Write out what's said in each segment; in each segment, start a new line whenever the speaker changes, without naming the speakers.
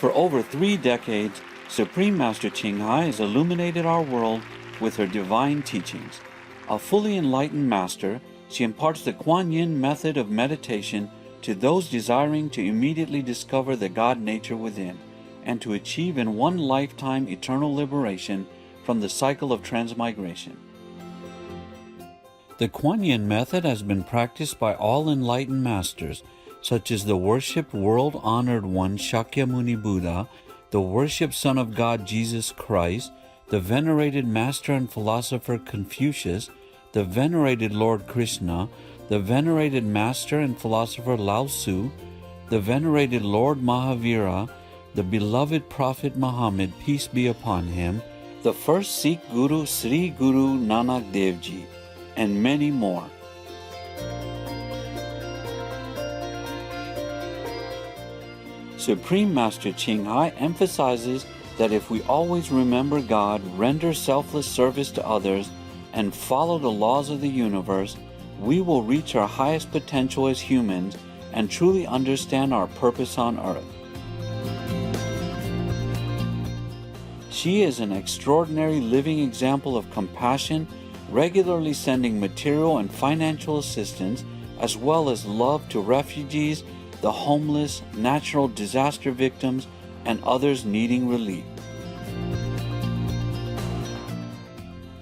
For over 3 decades, Supreme Master Ching Hai has illuminated our world with her divine teachings. A fully enlightened master, she imparts the Kuan Yin method of meditation to those desiring to immediately discover the God nature within and to achieve in one lifetime eternal liberation from the cycle of transmigration. The Kuan Yin method has been practiced by all enlightened masters, such as the worshipped world-honored one Shakyamuni Buddha, the worshipped Son of God Jesus Christ, the venerated master and philosopher Confucius, the venerated Lord Krishna, the venerated master and philosopher Lao Tzu, the venerated Lord Mahavira, the beloved Prophet Muhammad, peace be upon him, the first Sikh Guru Sri Guru Nanak Dev Ji, and many more. Supreme Master Ching Hai emphasizes that if we always remember God, render selfless service to others, and follow the laws of the universe, we will reach our highest potential as humans and truly understand our purpose on earth. She is an extraordinary living example of compassion, regularly sending material and financial assistance, as well as love to refugees, the homeless, natural disaster victims, and others needing relief.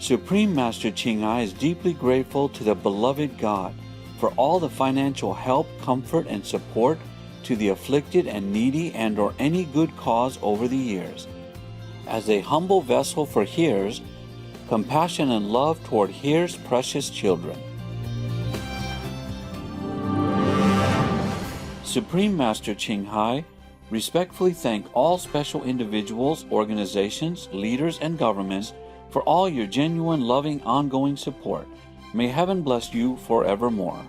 Supreme Master Ching Hai is deeply grateful to the beloved God for all the financial help, comfort, and support to the afflicted and needy and or any good cause over the years. As a humble vessel for Here's, compassion and love toward Here's precious children. Supreme Master Ching Hai respectfully thank all special individuals, organizations, leaders, and governments for all your genuine, loving, ongoing support. May heaven bless you forevermore.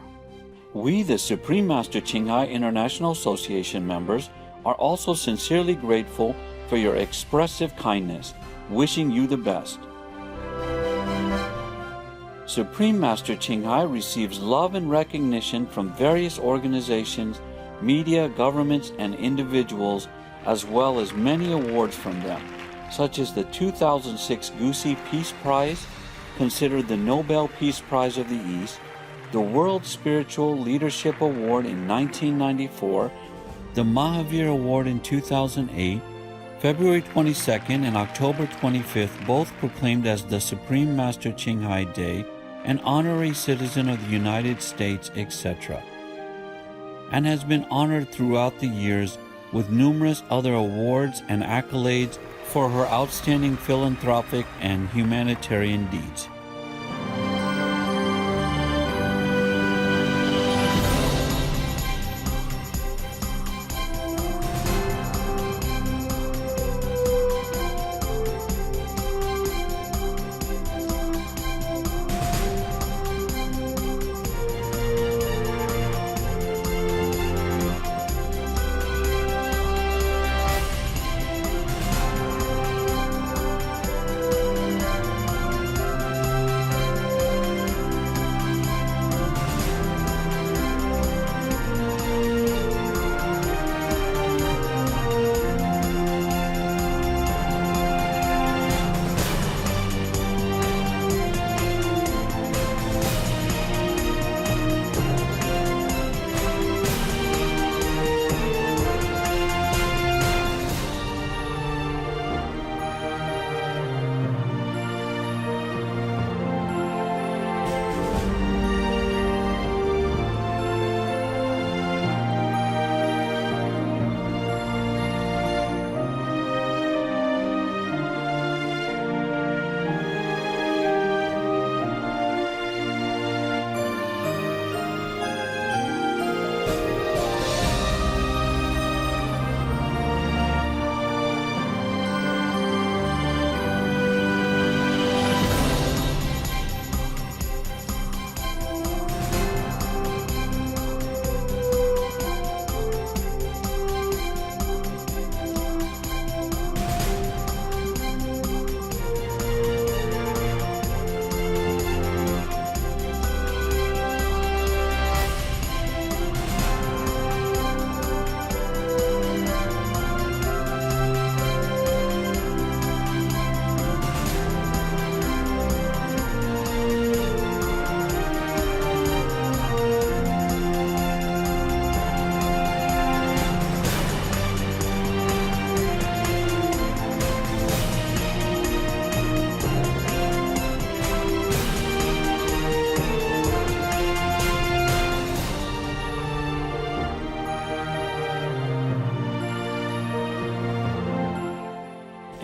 We, the Supreme Master Ching Hai International Association members, are also sincerely grateful for your expressive kindness, wishing you the best. Supreme Master Ching Hai receives love and recognition from various organizations, media, governments, and individuals, as well as many awards from them, such as the 2006 Gusi Peace Prize, considered the Nobel Peace Prize of the East, the World Spiritual Leadership Award in 1994, the Mahavir Award in 2008, February 22nd and October 25th both proclaimed as the Supreme Master Ching Hai Day, an honorary citizen of the United States, etc., and has been honored throughout the years with numerous other awards and accolades for her outstanding philanthropic and humanitarian deeds.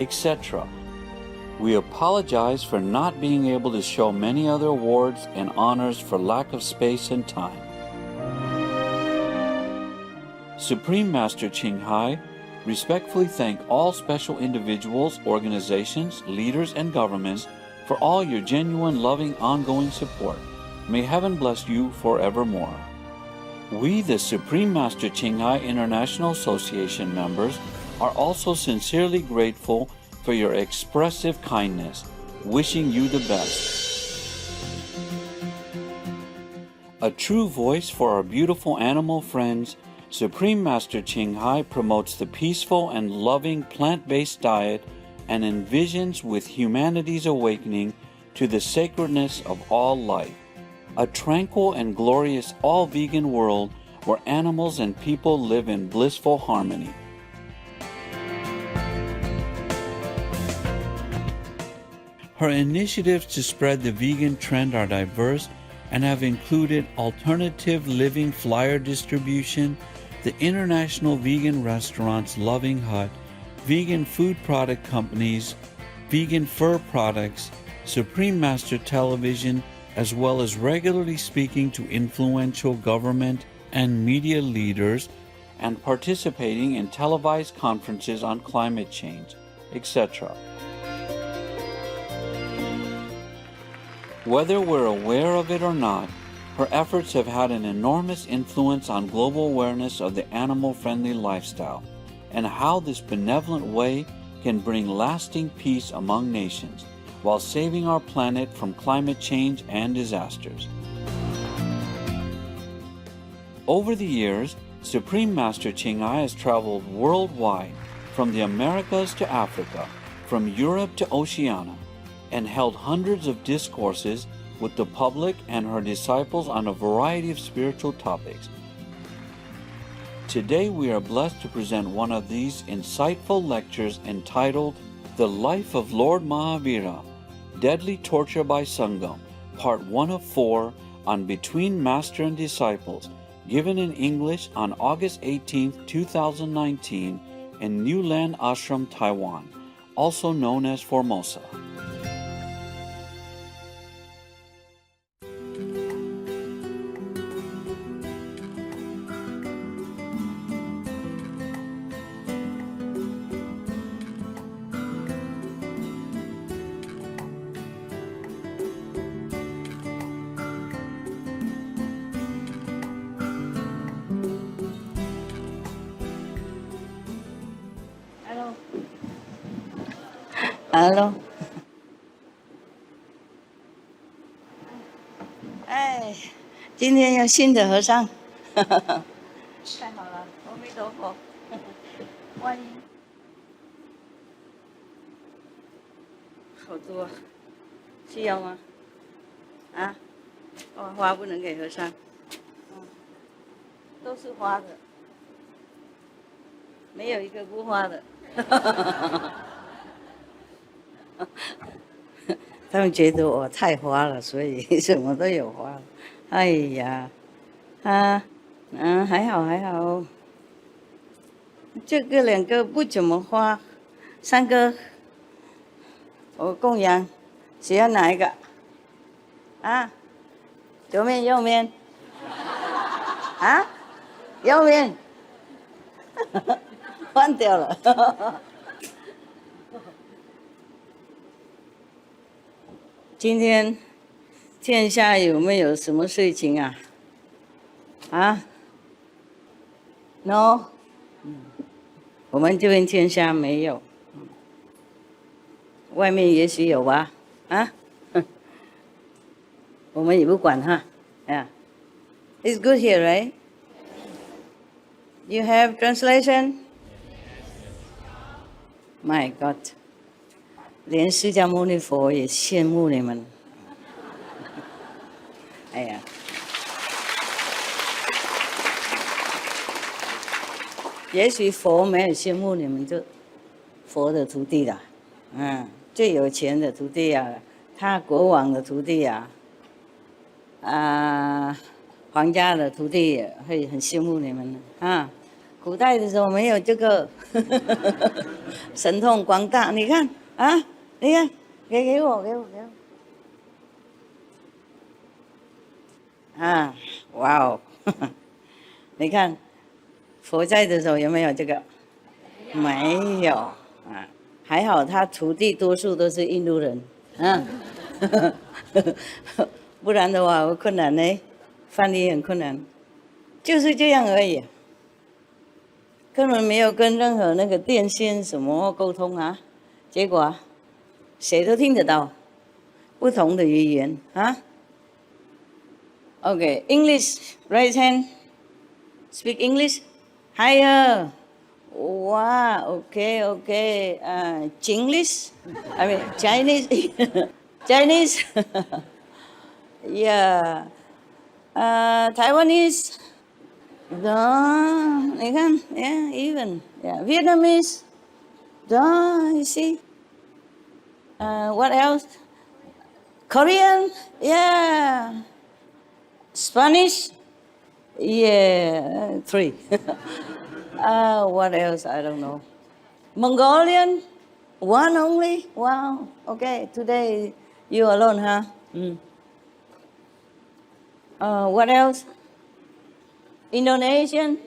etc. We apologize for not being able to show many other awards and honors for lack of space and time. Supreme Master Ching Hai respectfully thank all special individuals, organizations, leaders, and governments for all your genuine, loving, ongoing support. May heaven bless you forevermore. We, the Supreme Master Ching Hai International Association members, are also sincerely grateful for your expressive kindness, wishing you the best. A true voice for our beautiful animal friends, Supreme Master Ching Hai promotes the peaceful and loving plant-based diet and envisions with humanity's awakening to the sacredness of all life, a tranquil and glorious all-vegan world where animals and people live in blissful harmony. Her initiatives to spread the vegan trend are diverse and have included alternative living flyer distribution, the International Vegan Restaurants Loving Hut, vegan food product companies, vegan fur products, Supreme Master Television, as well as regularly speaking to influential government and media leaders and participating in televised conferences on climate change, etc. Whether we're aware of it or not, her efforts have had an enormous influence on global awareness of the animal-friendly lifestyle and how this benevolent way can bring lasting peace among nations while saving our planet from climate change and disasters. Over the years, Supreme Master Ching Hai has traveled worldwide, from the Americas to Africa, from Europe to Oceania, and held hundreds of discourses with the public and her disciples on a variety of spiritual topics. Today we are blessed to present one of these insightful lectures entitled The Life of Lord Mahavira, Deadly Torture by Sangam, Part 1 of 4 on Between Master and Disciples, given in English on August 18, 2019 in New Land Ashram, Taiwan, also known as Formosa.
Hello， 哎，今天有新的和尚，太好了，阿弥陀佛，欢迎，好多，需要吗？啊，哦，花不能给和尚，都是花的，没有一个不花的。他们觉得我太花了，所以什么都有花。哎呀，还好，这个两个不怎么花，三个我供养，喜欢哪一个？啊，左面右面？啊，右面，换掉了。今天天下有没有什么事情啊？啊 ？No， 我们这边天下没有，外面也许有吧？啊？我们也不管哈。Yeah, it's good here, right? You have translation? My God. 连释迦牟尼佛也羡慕你们，哎呀，也许佛没有羡慕你们，就佛的徒弟啦，最有钱的徒弟啊，他国王的徒弟啊，皇家的徒弟也会很羡慕你们啊。古代的时候没有这个神通广大。你看啊，你看，给我。啊，哇哦！你看佛在的时候有没有这个？没有啊，还好他徒弟多数都是印度人，不然的话我困难呢，翻译很困难，就是这样而已，根本没有跟任何那个电线什么沟通啊，结果谁都听得到不同的语言啊。Okay, English, right hand, speak English, higher. Wow, okay. Chinglish? I mean, Chinese? Chinese? Yeah. Taiwanese? Da, you can, yeah, even. Yeah. Vietnamese? Da, you see. What else? Korean? Yeah. Spanish? Yeah, 3. What else? I don't know. Mongolian? 1 only? Wow. Okay, today you alone, huh? What else? Indonesian?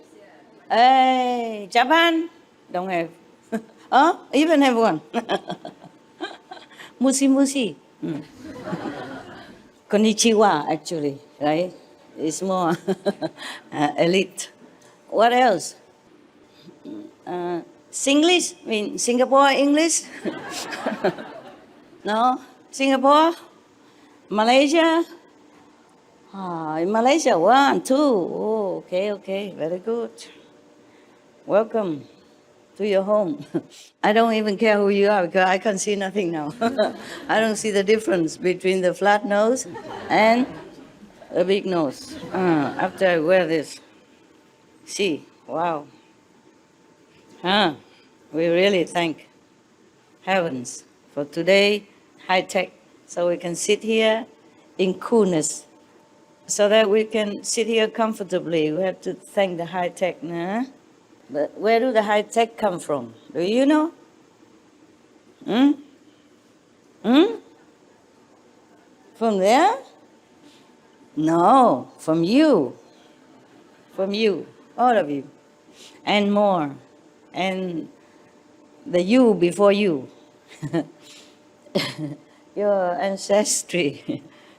Hey, Japan? Don't have. Even have 1. Musi. Konnichiwa, actually, right? It's more elite. What else? Singlish? I mean, Singapore English? No? Singapore? Malaysia? In Malaysia, 1, 2. Oh, okay. Very good. Welcome to your home. I don't even care who you are because I can see nothing now. I don't see the difference between the flat nose and the big nose. After I wear this. See, wow. We really thank heavens for today, high tech, so we can sit here in coolness, so that we can sit here comfortably. We have to thank the high tech, nah? But where do the high tech come from? Do you know? From there? No, from you. From you, all of you, and more. And the you before you. Your ancestry,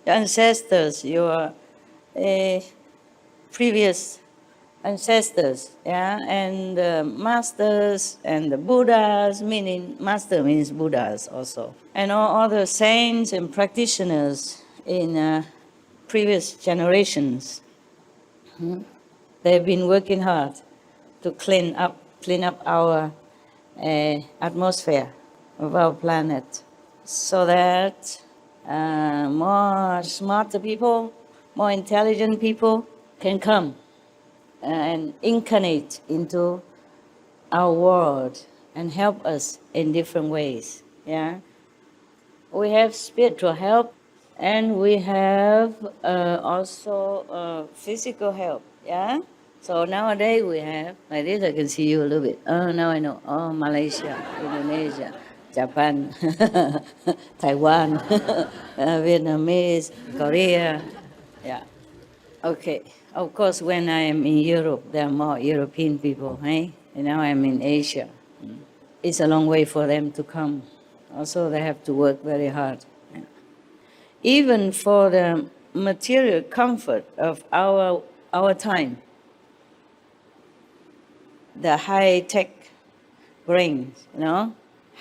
your ancestors, your previous ancestors, yeah, and the masters and the Buddhas, meaning master means Buddhas also, and all other saints and practitioners in previous generations. They've been working hard to clean up our atmosphere of our planet, so that more smarter people, more intelligent people can come and incarnate into our world and help us in different ways. Yeah, we have spiritual help, and we have also physical help. Yeah. So nowadays we have, like this I can see you a little bit. Oh, now I know. Oh, Malaysia, Indonesia, Japan, Taiwan, Vietnamese, Korea. Yeah. Okay. Of course, when I am in Europe, there are more European people, eh? And now I'm in Asia. It's a long way for them to come. Also, they have to work very hard. Even for the material comfort of our time, the high-tech brain,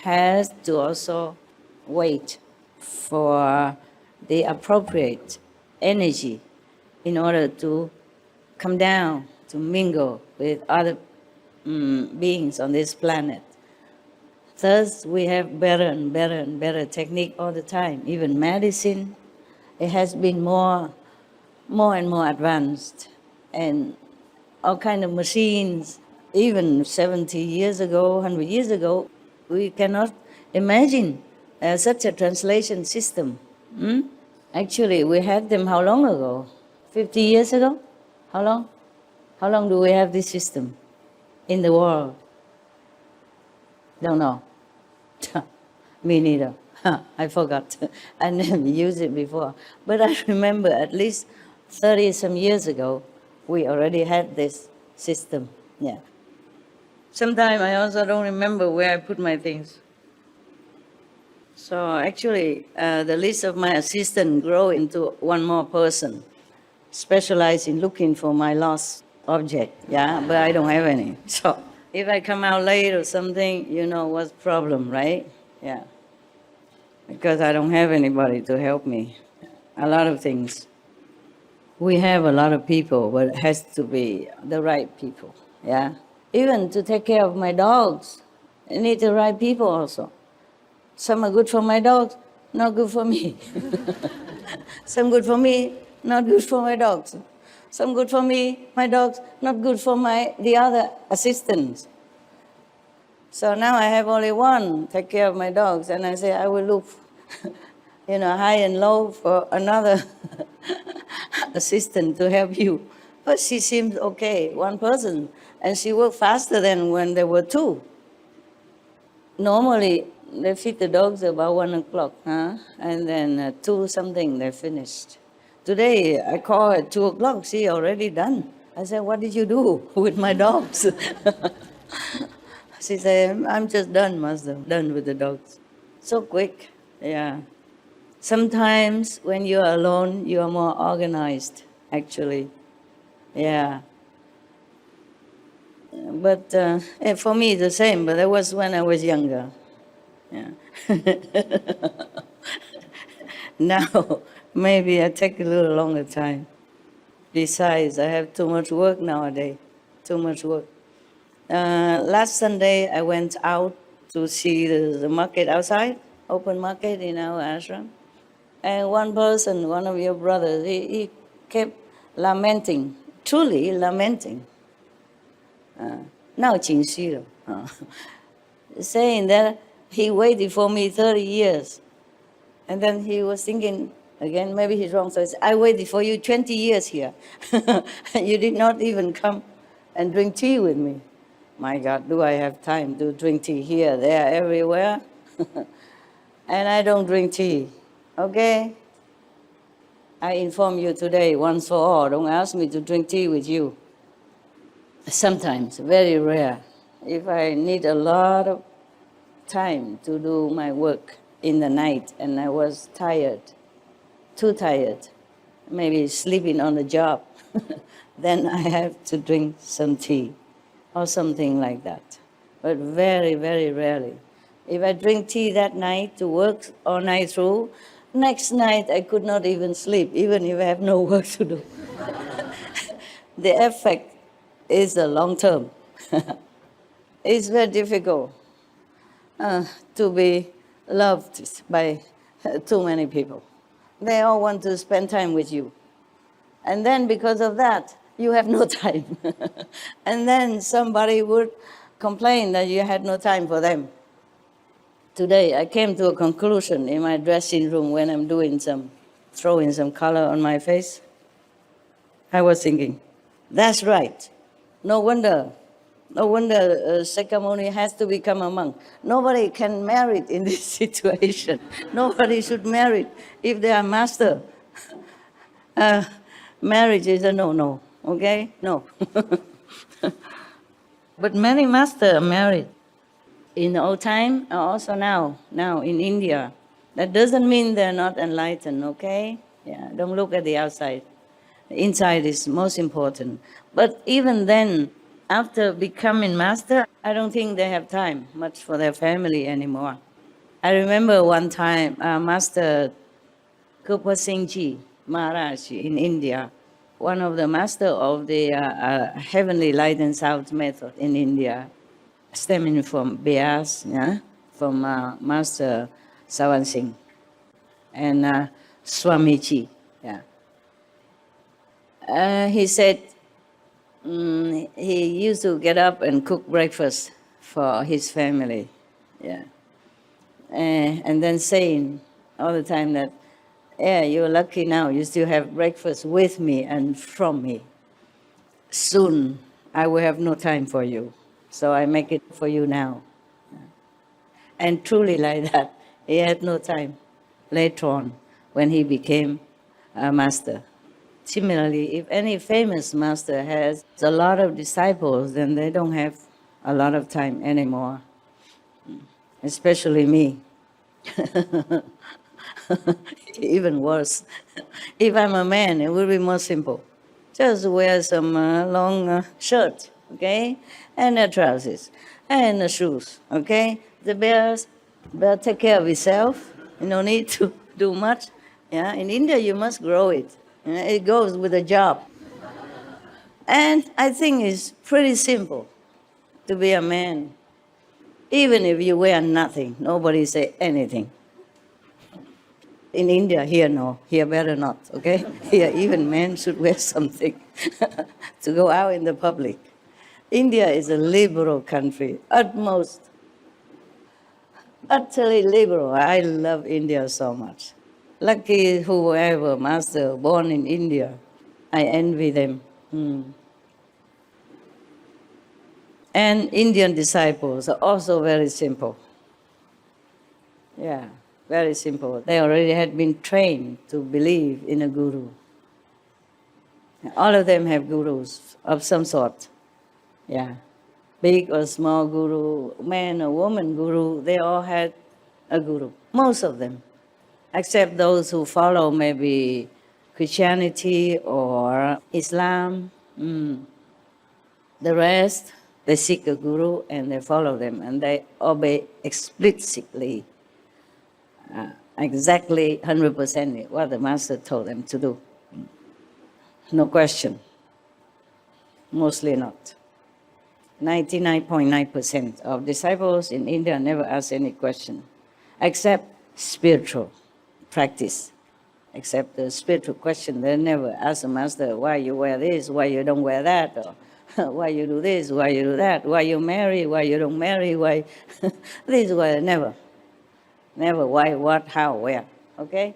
has to also wait for the appropriate energy in order to come down, to mingle with other beings on this planet. Thus, we have better and better technique all the time. Even medicine, it has been more and more advanced, and all kind of machines. Even 70 years ago, 100 years ago, we cannot imagine such a translation system. Actually, we had them how long ago? 50 years ago? How long? How long do we have this system in the world? Don't know. Me neither. I forgot. I never used it before. But I remember at least 30-some years ago, we already had this system. Yeah. Sometimes I also don't remember where I put my things. So actually, the list of my assistants grow into one more person, specialized in looking for my lost object. Yeah, but I don't have any. So if I come out late or something, you know what's the problem, right? Yeah. Because I don't have anybody to help me. A lot of things. We have a lot of people, but it has to be the right people. Yeah. Even to take care of my dogs, I need the right people also. Some are good for my dogs, not good for me. Some good for me, not good for my dogs. Some good for me, my dogs, not good for the other assistants. So now I have only one take care of my dogs, and I say I will look, high and low for another assistant to help you. But she seems okay, one person, and she worked faster than when there were two. Normally, they feed the dogs about 1 o'clock, and then 2 something they finished. Today, I call at 2 o'clock, she already done. I said, what did you do with my dogs? She said, I'm just done, Master, done with the dogs. So quick, yeah. Sometimes when you're alone, you are more organized, actually. Yeah. But for me, it's the same, but that was when I was younger. Yeah. Now, maybe I take a little longer time. Besides, I have too much work nowadays, too much work. Last Sunday, I went out to see the market outside, open market in our ashram. And one person, one of your brothers, he kept lamenting, truly lamenting. Now, saying that he waited for me 30 years. And then he was thinking, again, maybe he's wrong. So he said, I waited for you 20 years here. You did not even come and drink tea with me. My God, do I have time to drink tea here, there, everywhere? And I don't drink tea, okay? I inform you today, once for all, don't ask me to drink tea with you. Sometimes, very rare. If I need a lot of time to do my work in the night and I was tired, too tired, maybe sleeping on the job, then I have to drink some tea or something like that. But very, very rarely. If I drink tea that night to work all night through, next night I could not even sleep, even if I have no work to do. The effect is the long term. It's very difficult to be loved by too many people. They all want to spend time with you. And then because of that, you have no time. And then somebody would complain that you had no time for them. Today, I came to a conclusion in my dressing room when I'm throwing some color on my face. I was thinking, that's right. No wonder Sakamuni has to become a monk. Nobody can marry in this situation. Nobody should marry if they are master. Marriage is a no-no, okay? No. But many masters are married. In the old time, also now in India. That doesn't mean they're not enlightened, okay? Yeah, don't look at the outside. The inside is most important. But even then, after becoming master, I don't think they have time much for their family anymore. I remember one time, Master Kupa Singh Ji Maharaj in India, one of the master of the Heavenly Light and Sound method in India, stemming from Bias, yeah? From Master Sawan Singh and Swamiji. Yeah. He said he used to get up and cook breakfast for his family. Yeah. And then saying all the time that, yeah, you're lucky now, you still have breakfast with me and from me. Soon, I will have no time for you. So I make it for you now. And truly like that, he had no time later on when he became a master. Similarly, if any famous master has a lot of disciples, then they don't have a lot of time anymore, especially me. Even worse. If I'm a man, it will be more simple. Just wear some long shirt, okay, and trousers, and shoes, okay. The bears take care of itself. You don't need to do much. Yeah, in India you must grow it. It goes with a job. And I think it's pretty simple to be a man. Even if you wear nothing, nobody say anything. In India, here no, here better not, okay? Here even men should wear something to go out in the public. India is a liberal country, utterly liberal. I love India so much. Lucky whoever master born in India, I envy them. And Indian disciples are also very simple. Yeah, very simple. They already had been trained to believe in a guru. All of them have gurus of some sort. Yeah, big or small guru, man or woman guru, they all had a guru, most of them, except those who follow maybe Christianity or Islam. The rest, they seek a guru and they follow them and they obey explicitly, exactly 100% what the master told them to do. No question. Mostly not. 99.9% of disciples in India never ask any question, except spiritual practice. Except the spiritual question, they never ask the master, why you wear this, why you don't wear that, or why you do this, why you do that, why you marry, why you don't marry, why this, why, never. Never, why, what, how, where, okay?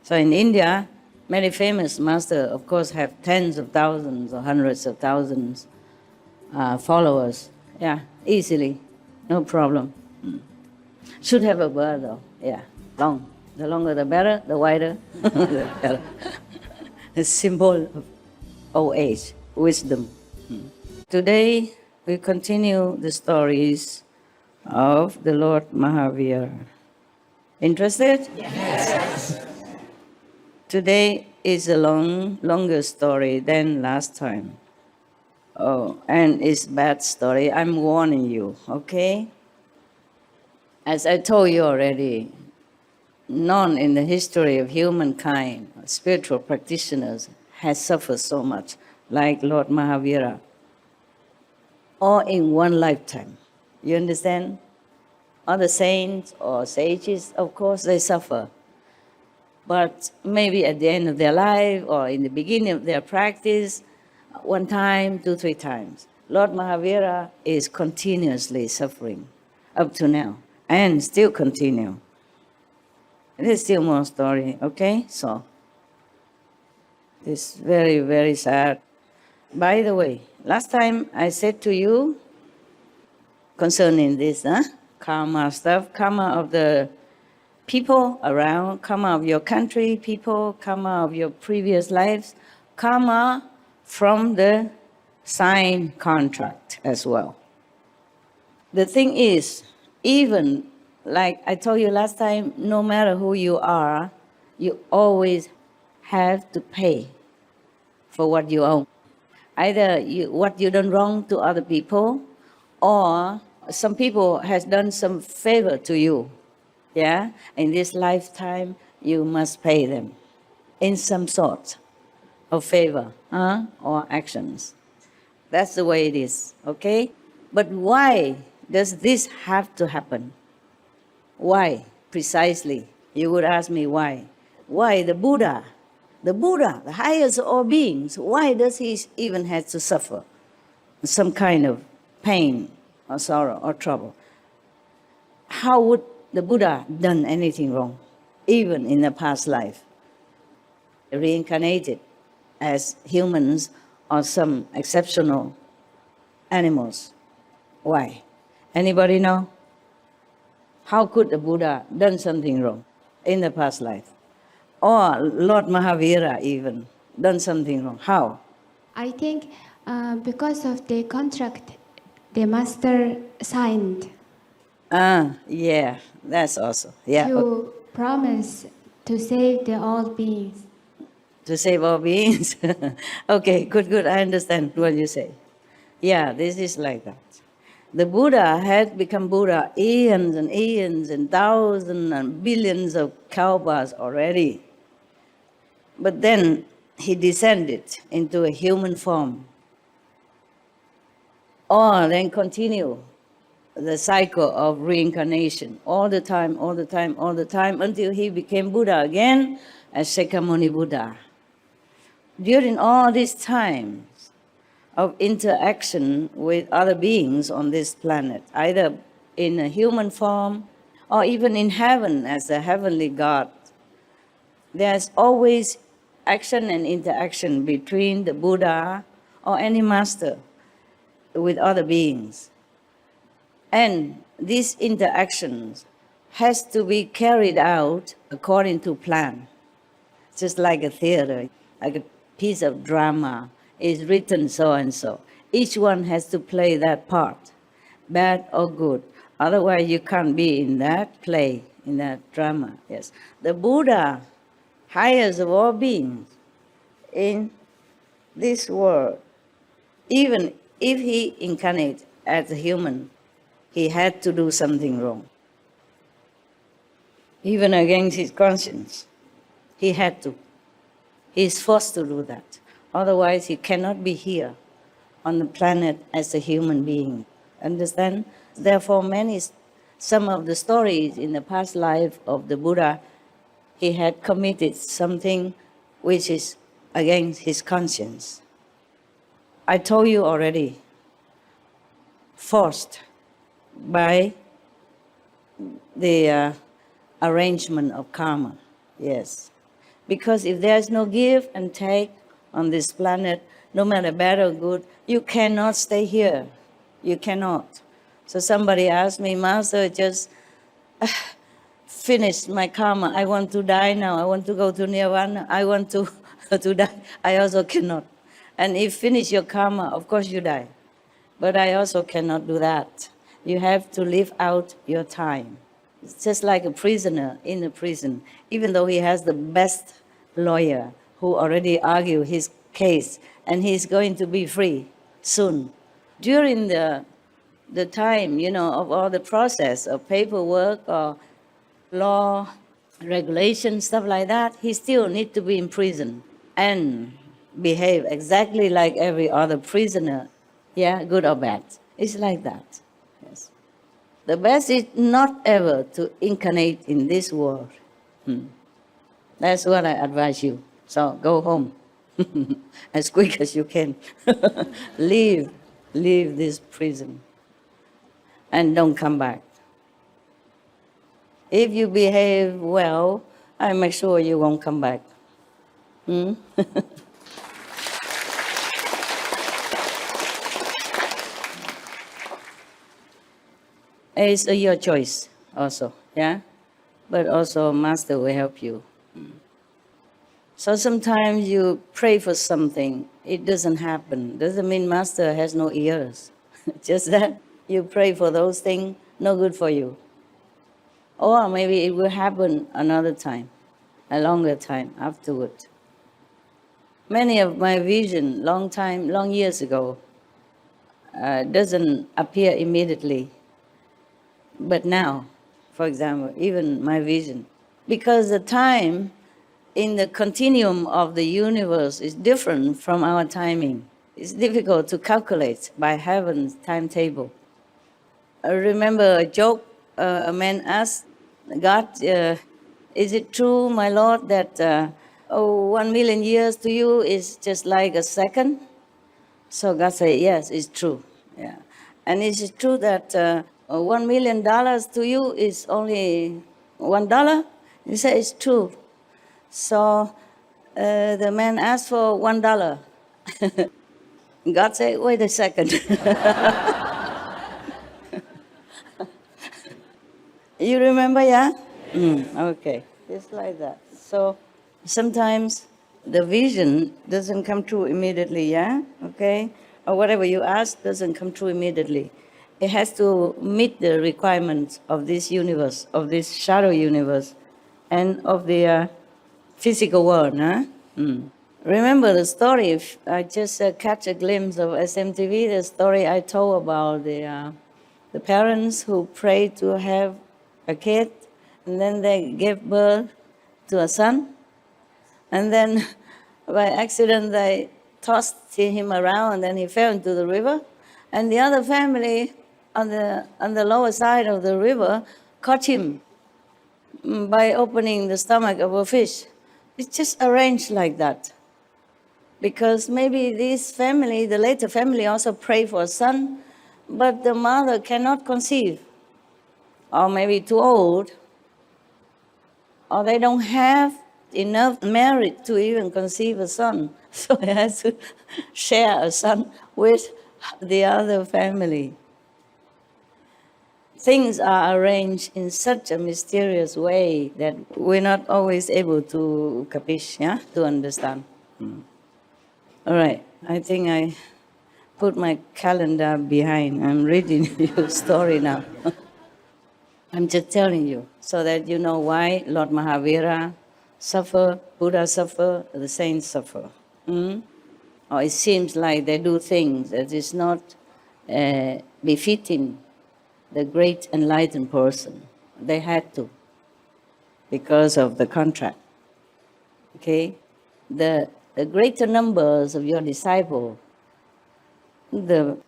So in India, many famous masters, of course, have tens of thousands or hundreds of thousands followers. Yeah, easily, no problem. Should have a bird though, yeah, long. The longer the better, the wider the better. A symbol of old age, wisdom. Today, we continue the stories of the Lord Mahavira. Interested? Yes. Today is a longer story than last time. Oh, and it's bad story. I'm warning you, okay? As I told you already, none in the history of humankind, spiritual practitioners, has suffered so much like Lord Mahavira, all in one lifetime. You understand? Other saints or sages, of course, they suffer. But maybe at the end of their life or in the beginning of their practice, one time, 2, 3 times. Lord Mahavira is continuously suffering up to now and still continue. There's still more story, okay? So, it's very, very sad. By the way, last time I said to you concerning this, karma stuff, karma of the people around, karma of your country, people, karma of your previous lives, karma from the signed contract as well. The thing is, even like I told you last time, no matter who you are, you always have to pay for what you own. Either what you done wrong to other people, or some people has done some favor to you. Yeah, in this lifetime, you must pay them in some sort of favor or actions. That's the way it is, okay? But why does this have to happen? Why, precisely? You would ask me why. Why the Buddha, the highest of all beings, why does he even have to suffer some kind of pain or sorrow or trouble? How would the Buddha done anything wrong, even in the past life? Reincarnated as humans or some exceptional animals. Why? Anybody know? How could the Buddha done something wrong in the past life? Or Lord Mahavira even done something wrong? How?
I think because of the contract the master signed
Yeah, that's also. Yeah.
to promise to save the all beings.
To save all beings. Okay, good. I understand what you say. Yeah, this is like that. The Buddha had become Buddha eons and eons and thousands and billions of kalpas already. But then he descended into a human form. Or then continue the cycle of reincarnation all the time, until he became Buddha again as Shakyamuni Buddha. During all these times of interaction with other beings on this planet, either in a human form or even in heaven as a heavenly God, there's always action and interaction between the Buddha or any master with other beings. And these interactions has to be carried out according to plan. Just like a theater, like a piece of drama is written so and so. Each one has to play that part, bad or good. Otherwise you can't be in that play, in that drama. Yes. The Buddha, highest of all beings in this world, even if he incarnated as a human, he had to do something wrong. Even against his conscience, he had to. He is forced to do that. Otherwise, he cannot be here on the planet as a human being. Understand? Therefore, some of the stories in the past life of the Buddha, he had committed something which is against his conscience. I told you already, forced by the arrangement of karma, yes. Because if there's no give and take on this planet, no matter bad or good, you cannot stay here. You cannot. So somebody asked me, Master, just finish my karma. I want to die now. I want to go to Nirvana. I want to die. I also cannot. And if finish your karma, of course you die. But I also cannot do that. You have to live out your time. It's just like a prisoner in a prison. Even though he has the best lawyer who already argued his case, and he's going to be free soon. During the time, of all the process of paperwork or law, regulation, stuff like that, he still needs to be in prison and behave exactly like every other prisoner. Yeah, good or bad. It's like that. Yes. The best is not ever to incarnate in this world. That's what I advise you. So go home as quick as you can. Leave this prison and don't come back. If you behave well, I make sure you won't come back. It's your choice also, yeah? But also Master will help you. So sometimes you pray for something, it doesn't happen. Doesn't mean Master has no ears. Just that you pray for those things, no good for you. Or maybe it will happen another time, a longer time afterward. Many of my vision, long years ago, doesn't appear immediately. But now, for example, even my vision, because the time in the continuum of the universe is different from our timing. It's difficult to calculate by heaven's timetable. I remember a joke, a man asked God, is it true, my Lord, that 1 million years to you is just like a second? So God said, yes, it's true. Yeah. And is it true that $1 million to you is only $1? He said, it's true. So the man asked for $1. God said, wait a second. You remember, yeah? Okay, just like that. So sometimes the vision doesn't come true immediately, yeah? Okay? Or whatever you ask doesn't come true immediately. It has to meet the requirements of this universe, of this shadow universe, and of the physical world, huh? Remember the story, if I just catch a glimpse of SMTV, the story I told about the parents who prayed to have a kid, and then they gave birth to a son, and then by accident they tossed him around, and then he fell into the river, and the other family on the lower side of the river caught him by opening the stomach of a fish. It's just arranged like that. Because maybe this family, the later family, also prayed for a son, but the mother cannot conceive, or maybe too old, or they don't have enough merit to even conceive a son. So they have to share a son with the other family. Things are arranged in such a mysterious way that we're not always able to capiche, yeah? To understand. All right, I think I put my calendar behind. I'm reading your story now. I'm just telling you so that you know why Lord Mahavira suffer, Buddha suffer, the saints suffer. Or it seems like they do things that is not befitting the great enlightened person. They had to because of the contract. Okay? The greater numbers of your disciples, the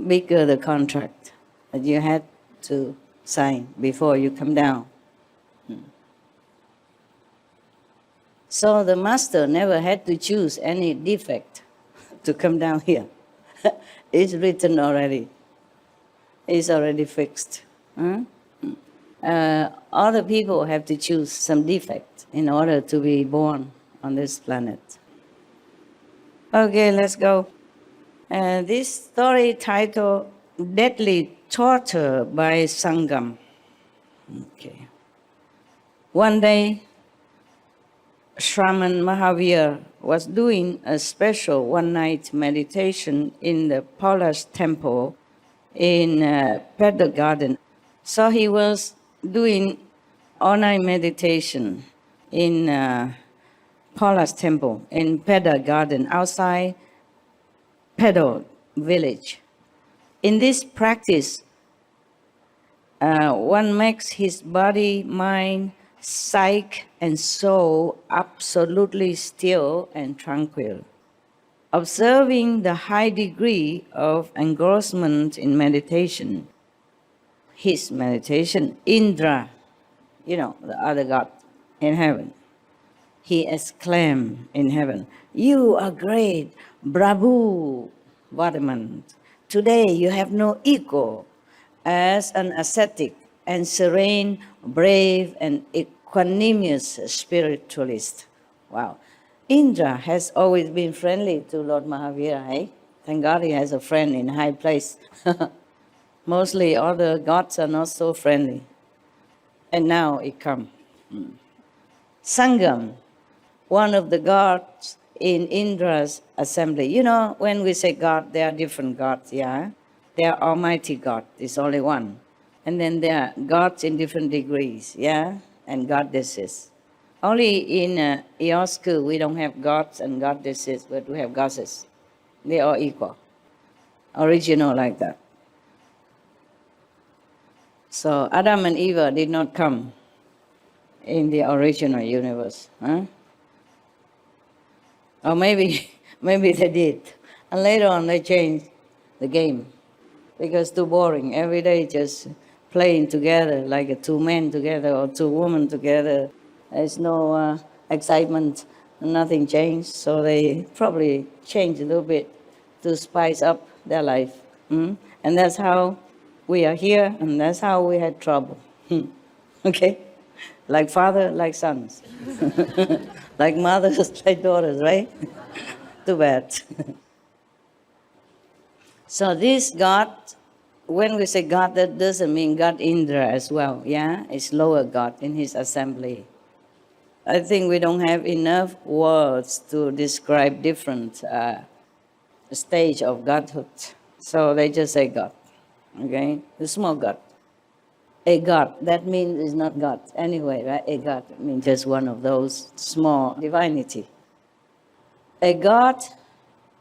bigger the contract that you had to sign before you come down. So the master never had to choose any defect to come down here. It's written already. It's already fixed. Other people have to choose some defect in order to be born on this planet. Okay, let's go. This story titled Deadly Torture by Sangam. Okay. One day, Shraman Mahavira was doing a special one-night meditation in the Palace Temple in Pedder Garden. So he was doing all-night meditation in Palace Temple in Pedder Garden outside Pedder village. In this practice, one makes his body, mind, psyche, and soul absolutely still and tranquil. Observing the high degree of engrossment in meditation, his meditation, Indra, the other god in heaven, he exclaimed in heaven, "You are great, Prabhu Vardhaman. Today you have no equal as an ascetic and serene, brave, and equanimous spiritualist." Wow. Indra has always been friendly to Lord Mahavira, eh? Thank God he has a friend in high place. Mostly other gods are not so friendly. And now it comes. Sangam, one of the gods in Indra's assembly. When we say God, there are different gods, yeah? There are Almighty God, it's only one. And then there are gods in different degrees, yeah? And goddesses. Only in your school, we don't have gods and goddesses, but we have goddesses. They are equal. Original like that. So Adam and Eve did not come in the original universe. Huh? Or maybe they did. And later on they changed the game because too boring. Every day just playing together like two men together or two women together. There's no excitement, nothing changed. So they probably changed a little bit to spice up their life. And that's how we are here, and that's how we had trouble. Okay? Like father, like sons. Like mothers, like daughters, right? Too bad. So this God when we say God, that doesn't mean God Indra as well, yeah? It's lower God in his assembly. I think we don't have enough words to describe different stage of Godhood. So they just say God, okay? The small God. A God, that means it's not God anyway, right? A God means just one of those small divinity. A God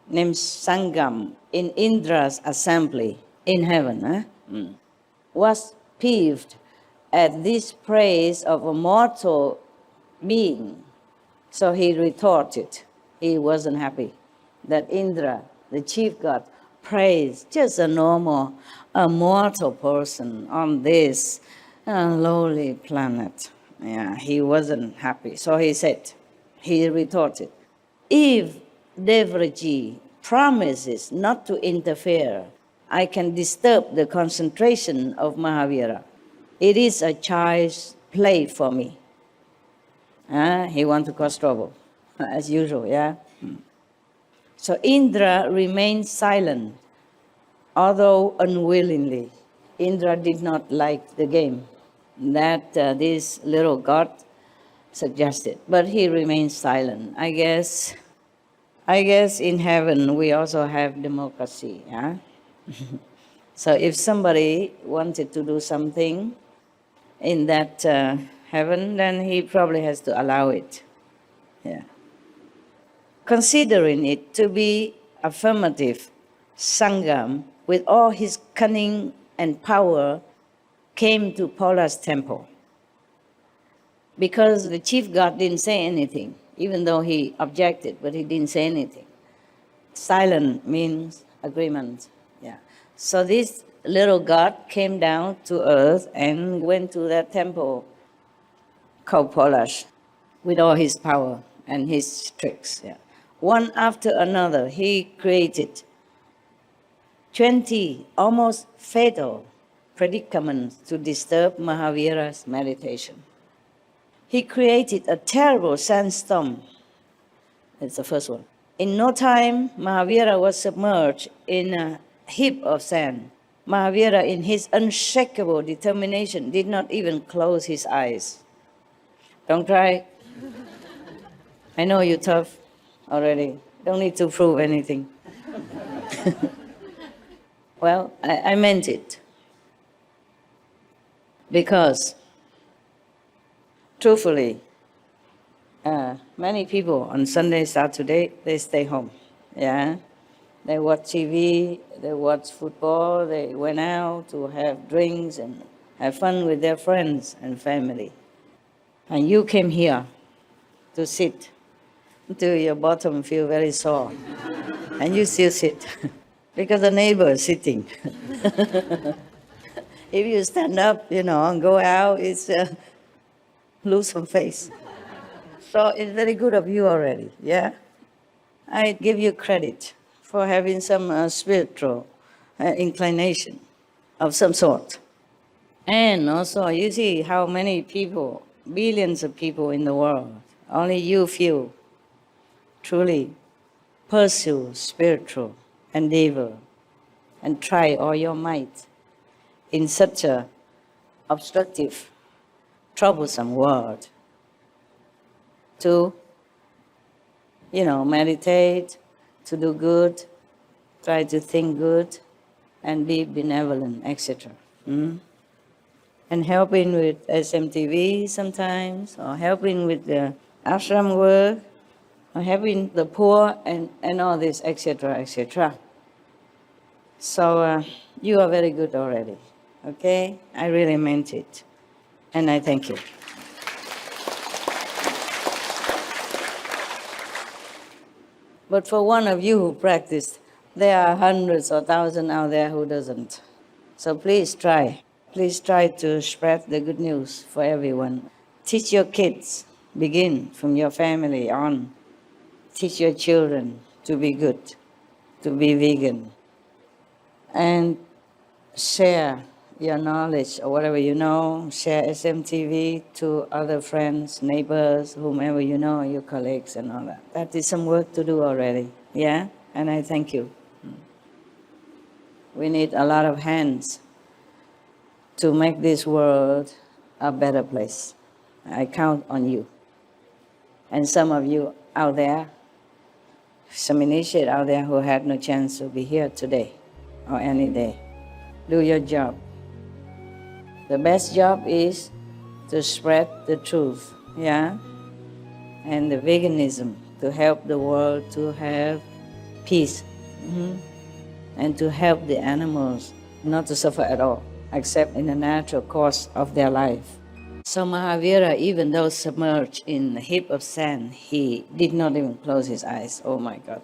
named Sangam in Indra's assembly in heaven was peeved at this praise of a mortal being. So he retorted. He wasn't happy that Indra, the chief god, praised just a normal, a mortal person on this lowly planet. Yeah, he wasn't happy. So he retorted, if Devraji promises not to interfere, I can disturb the concentration of Mahavira. It is a child's play for me. He wants to cause trouble, as usual, yeah? So Indra remained silent, although unwillingly. Indra did not like the game that this little god suggested, but he remained silent. I guess in heaven we also have democracy, yeah? So if somebody wanted to do something in that heaven, then he probably has to allow it, yeah. Considering it to be affirmative, Sangam, with all his cunning and power, came to Pola's temple. Because the chief god didn't say anything, even though he objected, but he didn't say anything. Silent means agreement, yeah. So this little god came down to earth and went to that temple called Polash with all his power and his tricks, yeah. One after another, he created 20 almost fatal predicaments to disturb Mahavira's meditation. He created a terrible sandstorm. That's the first one. In no time, Mahavira was submerged in a heap of sand. Mahavira, in his unshakable determination, did not even close his eyes. Don't try. I know you're tough already. Don't need to prove anything. Well, I meant it. Because, truthfully, many people on Sunday, Saturday, they stay home. Yeah? They watch TV, they watch football, they went out to have drinks and have fun with their friends and family. And you came here to sit until your bottom feel very sore. And you still sit because the neighbor is sitting. If you stand up, and go out, it's lose some face. So it's very good of you already, yeah? I give you credit for having some spiritual inclination of some sort. And also, you see how many people, billions of people in the world, only you few truly pursue spiritual endeavor and try all your might in such a obstructive, troublesome world to, meditate, to do good, try to think good, and be benevolent, etc. And helping with SMTV sometimes, or helping with the ashram work, or helping the poor, and all this, etc., etc. So you are very good already, okay? I really meant it, and I thank you. But for one of you who practiced, there are hundreds or thousands out there who doesn't. So please try. Please try to spread the good news for everyone. Teach your kids, begin from your family on. Teach your children to be good, to be vegan. And share your knowledge or whatever you know, share SMTV to other friends, neighbors, whomever you know, your colleagues and all that. That is some work to do already, yeah? And I thank you. We need a lot of hands to make this world a better place. I count on you. And some of you out there, some initiates out there who had no chance to be here today or any day, do your job. The best job is to spread the truth, yeah? And the veganism, to help the world to have peace. And to help the animals not to suffer at all, except in the natural course of their life. So Mahavira, even though submerged in a heap of sand, he did not even close his eyes. Oh my God.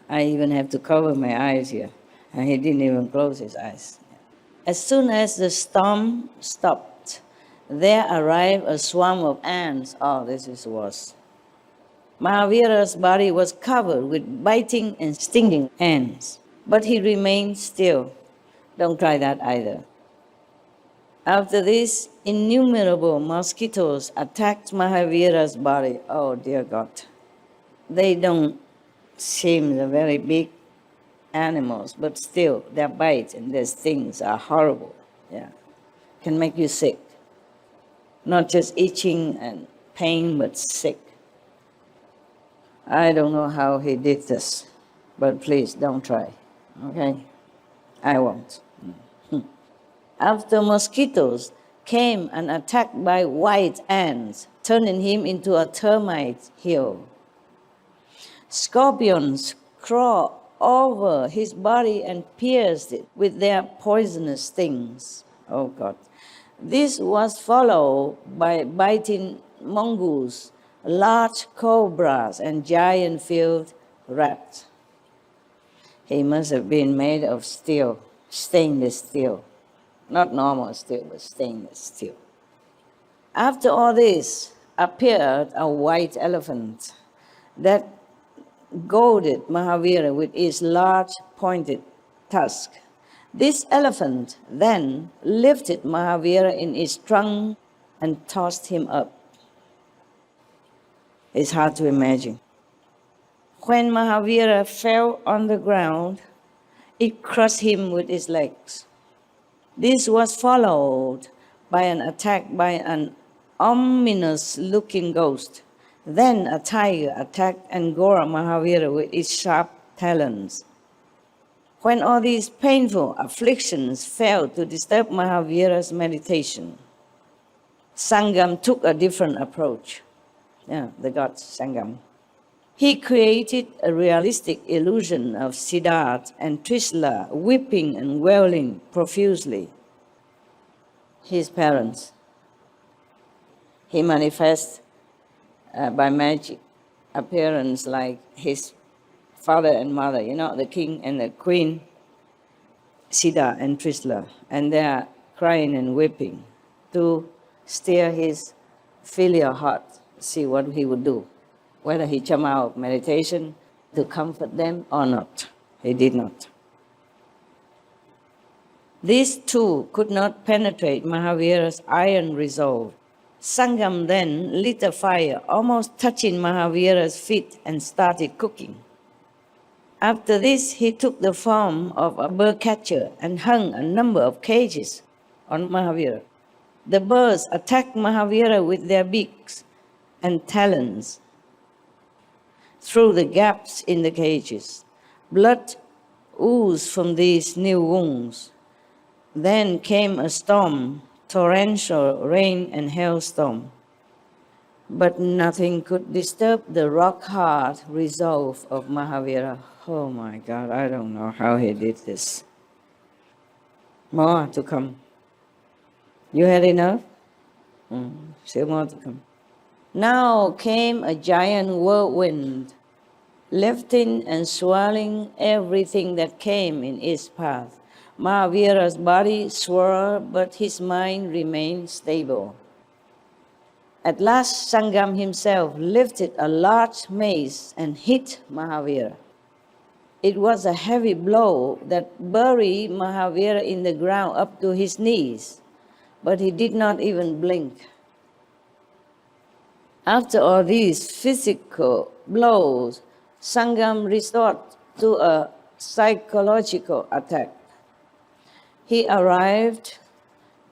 I even have to cover my eyes here. And he didn't even close his eyes. As soon as the storm stopped, there arrived a swarm of ants. Oh, this is worse. Mahavira's body was covered with biting and stinging ants, but he remained still. Don't try that either. After this, innumerable mosquitoes attacked Mahavira's body. Oh, dear God. They don't seem the very big animals, but still, their bites and their stings are horrible. Yeah, can make you sick. Not just itching and pain, but sick. I don't know how he did this, but please don't try, okay? I won't. After mosquitoes came an attack by white ants, turning him into a termite hill. Scorpions crawled over his body and pierced it with their poisonous stings. Oh God. This was followed by biting mongoose, large cobras, and giant field rats. He must have been made of steel, stainless steel. Not normal steel, but stainless steel. After all this appeared a white elephant that goaded Mahavira with its large pointed tusk. This elephant then lifted Mahavira in its trunk and tossed him up. It's hard to imagine. When Mahavira fell on the ground, it crushed him with its legs. This was followed by an attack by an ominous-looking ghost. Then a tiger attacked and gored Mahavira with its sharp talons. When all these painful afflictions failed to disturb Mahavira's meditation, Sangam took a different approach. Yeah, the god Sangam. He created a realistic illusion of Siddhartha and Trisla weeping and wailing profusely. His parents. He manifests by magic appearance like his father and mother, you know, the king and the queen, Siddhartha and Trisla, and they are crying and weeping to stir his filial heart, see what he would do, whether he come out of meditation to comfort them or not. He did not. These two could not penetrate Mahavira's iron resolve. Sangam then lit a fire, almost touching Mahavira's feet, and started cooking. After this, he took the form of a bird catcher and hung a number of cages on Mahavira. The birds attacked Mahavira with their beaks and talons through the gaps in the cages. Blood oozed from these new wounds. Then came a storm, torrential rain and hailstorm. But nothing could disturb the rock-hard resolve of Mahavira. Oh my God, I don't know how he did this. More to come. You had enough? Still more to come. Now came a giant whirlwind, lifting and swirling everything that came in its path. Mahavira's body swirled, but his mind remained stable. At last, Sangam himself lifted a large mace and hit Mahavira. It was a heavy blow that buried Mahavira in the ground up to his knees, but he did not even blink. After all these physical blows, Sangam resorted to a psychological attack. He arrived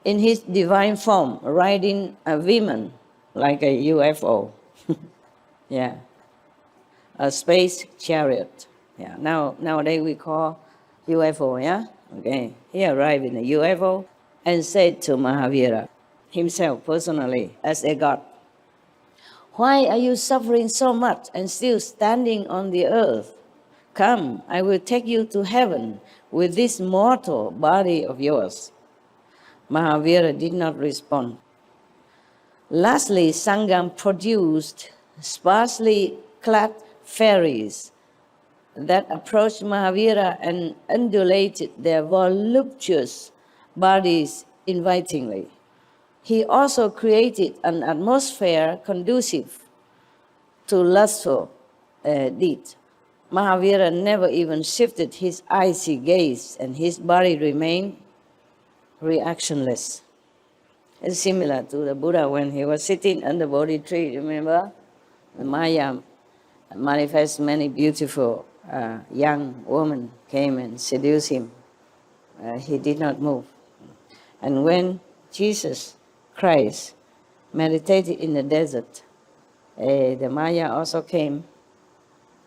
in his divine form, riding a woman like a UFO. Yeah, a space chariot. Yeah, nowadays we call UFO, yeah? Okay, he arrived in a UFO and said to Mahavira, himself personally, as a god, "Why are you suffering so much and still standing on the earth? Come, I will take you to heaven with this mortal body of yours." Mahavira did not respond. Lastly, Sangam produced sparsely clad fairies that approached Mahavira and undulated their voluptuous bodies invitingly. He also created an atmosphere conducive to lustful deeds. Mahavira never even shifted his icy gaze, and his body remained reactionless. It's similar to the Buddha when he was sitting under the Bodhi tree, remember? The Maya manifests many beautiful young women came and seduced him. He did not move. And when Jesus Christ meditated in the desert, the Maya also came.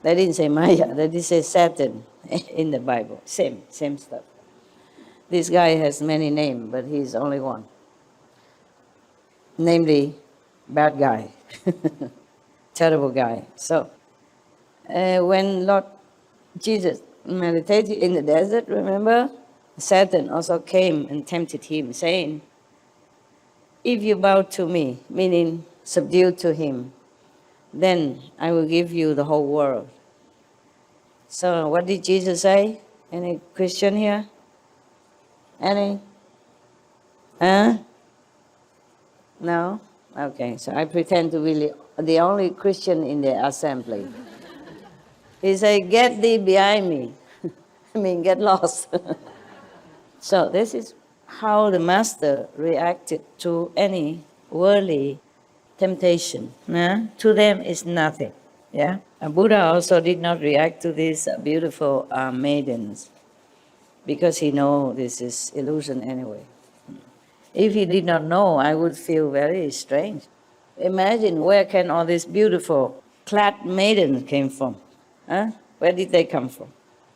They didn't say Maya, they did say Satan in the Bible. Same stuff. This guy has many names, but he's only one. Namely, bad guy, terrible guy. So, when Lord Jesus meditated in the desert, remember, Satan also came and tempted him, saying, "If you bow to me," meaning subdue to him, "then I will give you the whole world." So what did Jesus say? Any Christian here? Any? Huh? No? Okay, so I pretend to be the only Christian in the assembly. He said, "Get thee behind me." I mean, get lost. So this is how the Master reacted to any worldly temptation. To them it's nothing. Yeah? And Buddha also did not react to these beautiful maidens because he knows this is illusion anyway. If he did not know, I would feel very strange. Imagine, where can all these beautiful clad maidens came from? Huh? Where did they come from?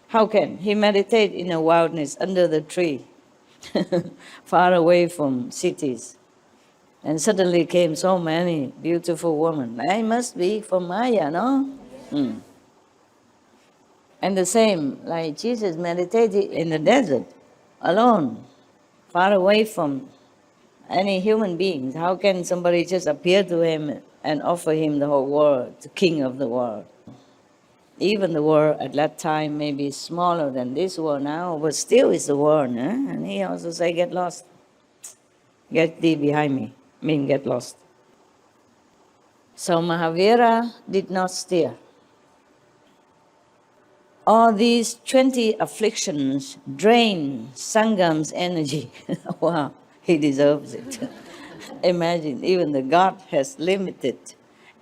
How can? He meditated in the wilderness under the tree, far away from cities. And suddenly came so many beautiful women. I must be from Maya, no? And the same, like Jesus meditated in the desert, alone, far away from any human beings. How can somebody just appear to him and offer him the whole world, the king of the world? Even the world at that time may be smaller than this world now, but still it's the world. And he also said, "Get lost. Get thee behind me." Mean get lost. So Mahavira did not steer. All these 20 afflictions drain Sangam's energy. Wow, he deserves it. Imagine, even the God has limited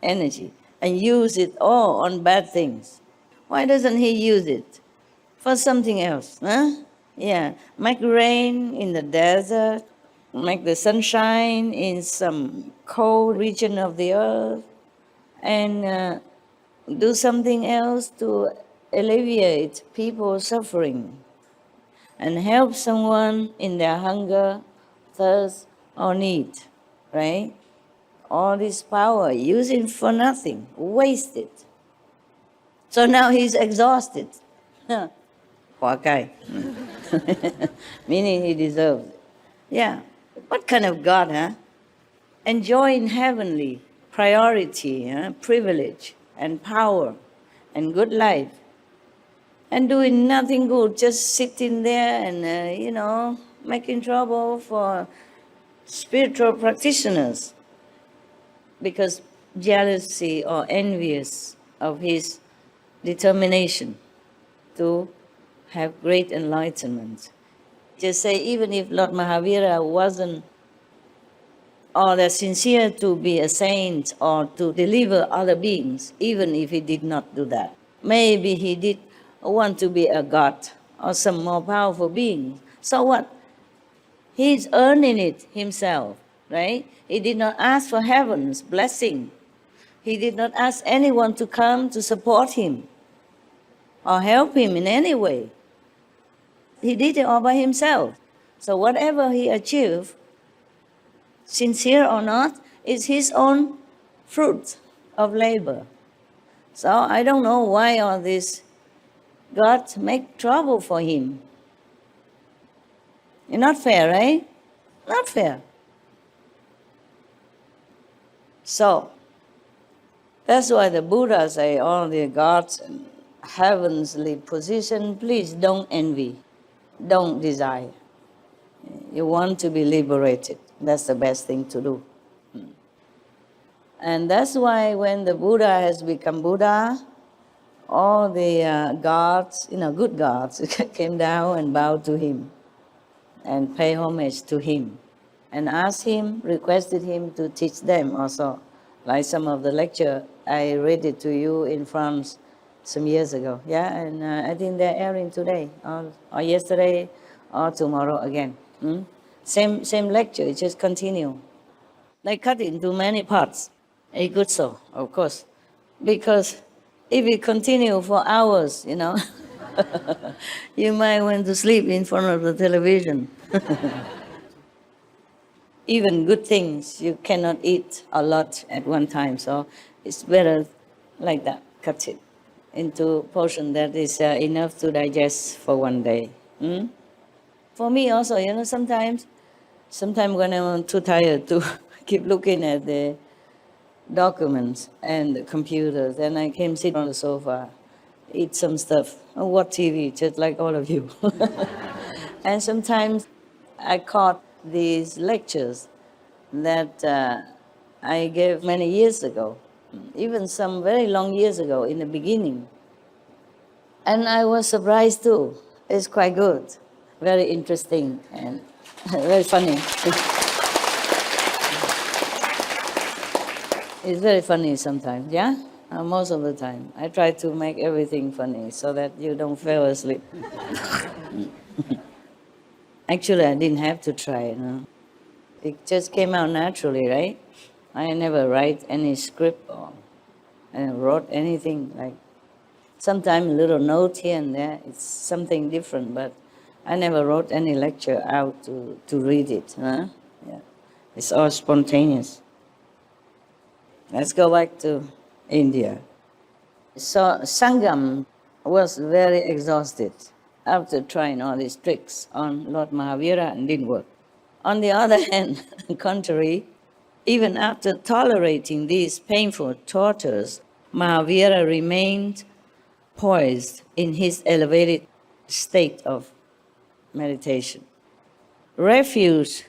energy and use it all on bad things. Why doesn't he use it for something else? Huh? Yeah, make rain in the desert, make the sunshine in some cold region of the earth, and do something else to alleviate people's suffering and help someone in their hunger, thirst, or need, right? All this power, use it for nothing, waste it. So now he's exhausted. Poor guy. Meaning he deserves it. Yeah. What kind of God, huh? Enjoying heavenly priority, privilege, and power, and good life, and doing nothing good, just sitting there and, making trouble for spiritual practitioners because jealousy or envious of his determination to have great enlightenment. Just say, even if Lord Mahavira wasn't all that sincere to be a saint or to deliver other beings, even if he did not do that, maybe he did want to be a god or some more powerful being. So what? He's earning it himself, right? He did not ask for heaven's blessing. He did not ask anyone to come to support him or help him in any way. He did it all by himself. So whatever he achieved, sincere or not, is his own fruit of labor. So I don't know why all this God make trouble for him. It's not fair, right? Not fair. So that's why the Buddha say all the gods and heavenly position, please don't envy, don't desire. You want to be liberated. That's the best thing to do. And that's why when the Buddha has become Buddha, all the gods, good gods, came down and bowed to him and pay homage to him and asked him, requested him to teach them also. Like some of the lecture, I read it to you in France some years ago. Yeah, and I think they're airing today or yesterday or tomorrow again. Same lecture, it just continue. They cut into many parts. A good so, of course. Because if we continue for hours, you might want to sleep in front of the television. Even good things, you cannot eat a lot at one time. So it's better like that, cut it into portion that is enough to digest for one day. For me also, sometimes when I'm too tired to keep looking at the documents and the computers, then I came sit on the sofa, eat some stuff, and watch TV, just like all of you. And sometimes I caught these lectures that I gave many years ago, even some very long years ago in the beginning. And I was surprised too. It's quite good, very interesting and very funny. It's very funny sometimes, yeah? Most of the time. I try to make everything funny so that you don't fall asleep. Actually, I didn't have to try, It just came out naturally, right? I never write any script or wrote anything. Like sometimes a little note here and there, it's something different, but I never wrote any lecture out to read it. Yeah. It's all spontaneous. Let's go back to India. So Sangam was very exhausted after trying all these tricks on Lord Mahavira and didn't work. On the other hand, contrary, even after tolerating these painful tortures, Mahavira remained poised in his elevated state of meditation. Refuge.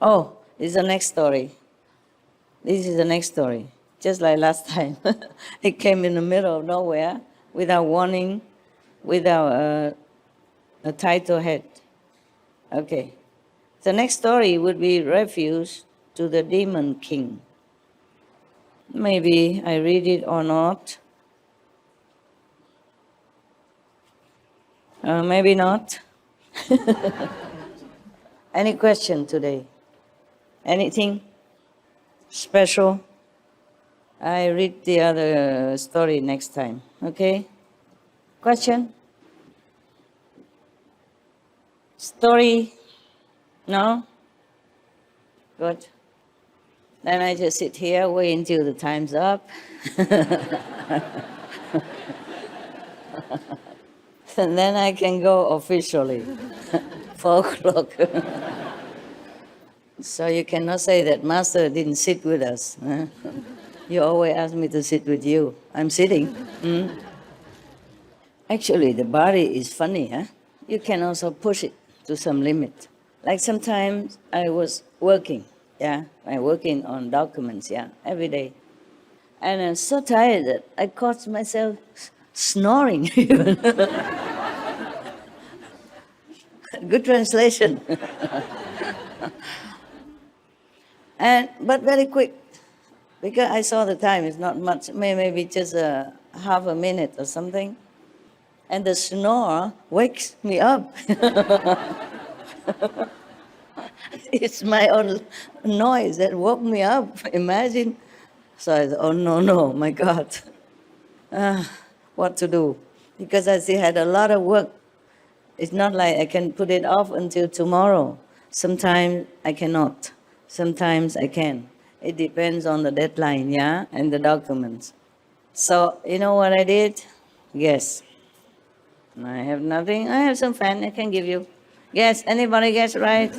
Oh, this is the next story. This is the next story. Just like last time. It came in the middle of nowhere, without warning, without a title head. Okay. The next story would be Refuge to the Demon King. Maybe I read it or not. Maybe not. Any question today? Anything special? I read the other story next time, okay? Question? Story? No? Good. Then I just sit here, wait until the time's up. And then I can go officially, 4 o'clock. So you cannot say that Master didn't sit with us. You always ask me to sit with you. I'm sitting. Actually, the body is funny, huh? You can also push it to some limit. Like sometimes I was working, I'm working on documents, every day. And I'm so tired that I caught myself snoring even. Good translation. But very quick, because I saw the time is not much, maybe just half a minute or something, and the snore wakes me up. It's my own noise that woke me up. Imagine. So I said, oh no, my God. What to do? Because I still had a lot of work. It's not like I can put it off until tomorrow. Sometimes I cannot. Sometimes I can. It depends on the deadline, yeah, and the documents. So, you know what I did? Guess. I have nothing. I have some pen I can give you. Guess. Anybody guess right?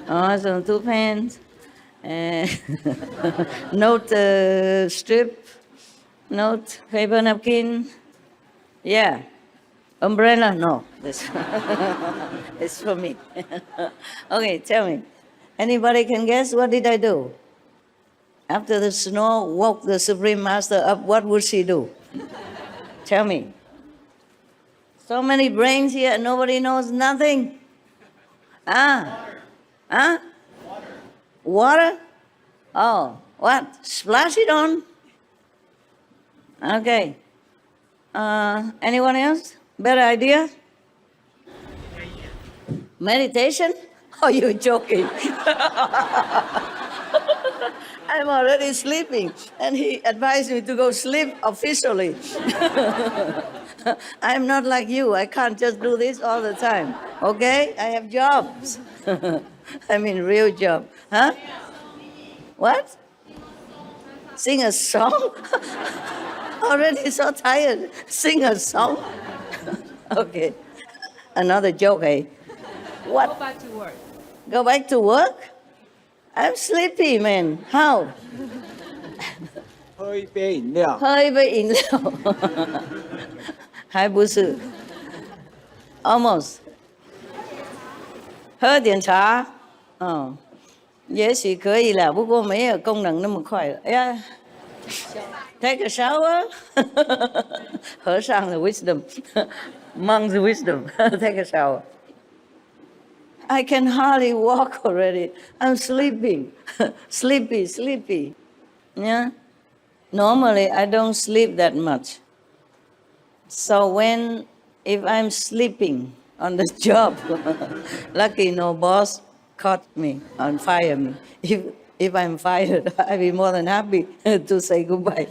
Oh, some 2 pens. Note strip. Note, paper napkin. Yeah. Umbrella? No. This it's for me. Okay, tell me. Anybody can guess? What did I do? After the snow woke the Supreme Master up, what would she do? Tell me. So many brains here, nobody knows nothing. Water? Oh, what? Splash it on? Okay. Anyone else? Better idea? Meditation? Oh, you're joking. I'm already sleeping, and he advised me to go sleep officially. I'm not like you. I can't just do this all the time. Okay? I have jobs. I mean, real job. Huh? What? Sing a song? Already so tired. Sing a song? Okay. Another joke, eh? What?
Go back to work.
Go back to work? I'm sleepy, man. How?
喝一杯饮料。
喝一杯饮料。还不是 ，almost。喝点茶，也许可以了，不过没有功能那么快了。哎呀 ，take a shower， 和尚的 wisdom，monk's wisdom，take a shower。I can hardly walk already. I'm sleeping, sleepy. Yeah. Normally, I don't sleep that much. So if I'm sleeping on the job, lucky no boss caught me and fired me. If I'm fired, I'd be more than happy to say goodbye.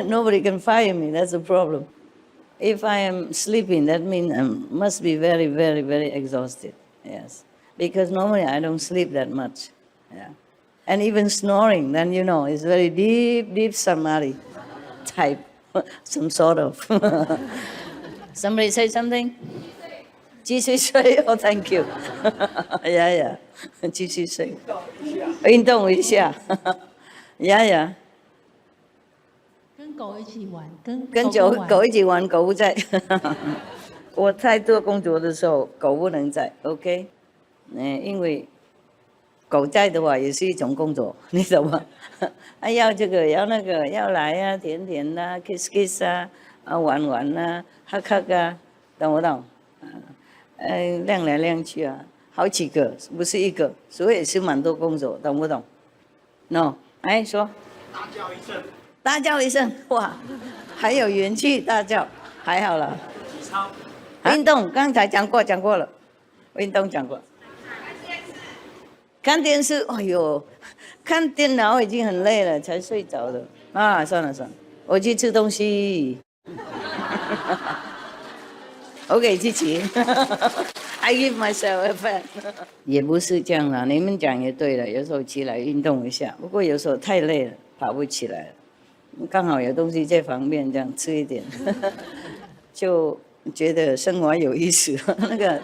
Nobody can fire me. That's the problem. If I am sleeping, that means I must be very, very, very exhausted. Yes, because normally I don't sleep that much. Yeah, and even snoring, then you know, it's very deep samadhi type, some sort of. Somebody say something? 继续睡 Oh, thank you. Yeah. 继续睡。运动一下。Yeah.
跟狗一起玩，跟
狗一起玩，狗不在。我在做工作的时候，狗不能在 ，OK？ 因为狗在的话也是一种工作，你懂吗？要这个要那个，要来啊，甜甜啊 ，kiss 啊，玩啊，哈啊，懂不懂？晾来晾去啊，好几个，不是一个，所以也是蛮多工作，懂不懂 ？No， 哎，说。大叫一声，哇，还有元气大叫，还好了。运动刚才讲过了，运动讲过。看电视，哎呦，看电脑已经很累了，才睡着了。算了，我去吃东西。我给自己，I give myself a pat 也不是这样啦，你们讲也对了，有时候起来运动一下，不过有时候太累了，跑不起来了。刚好有东西在旁边，这样吃一点，就觉得生活有意思。那个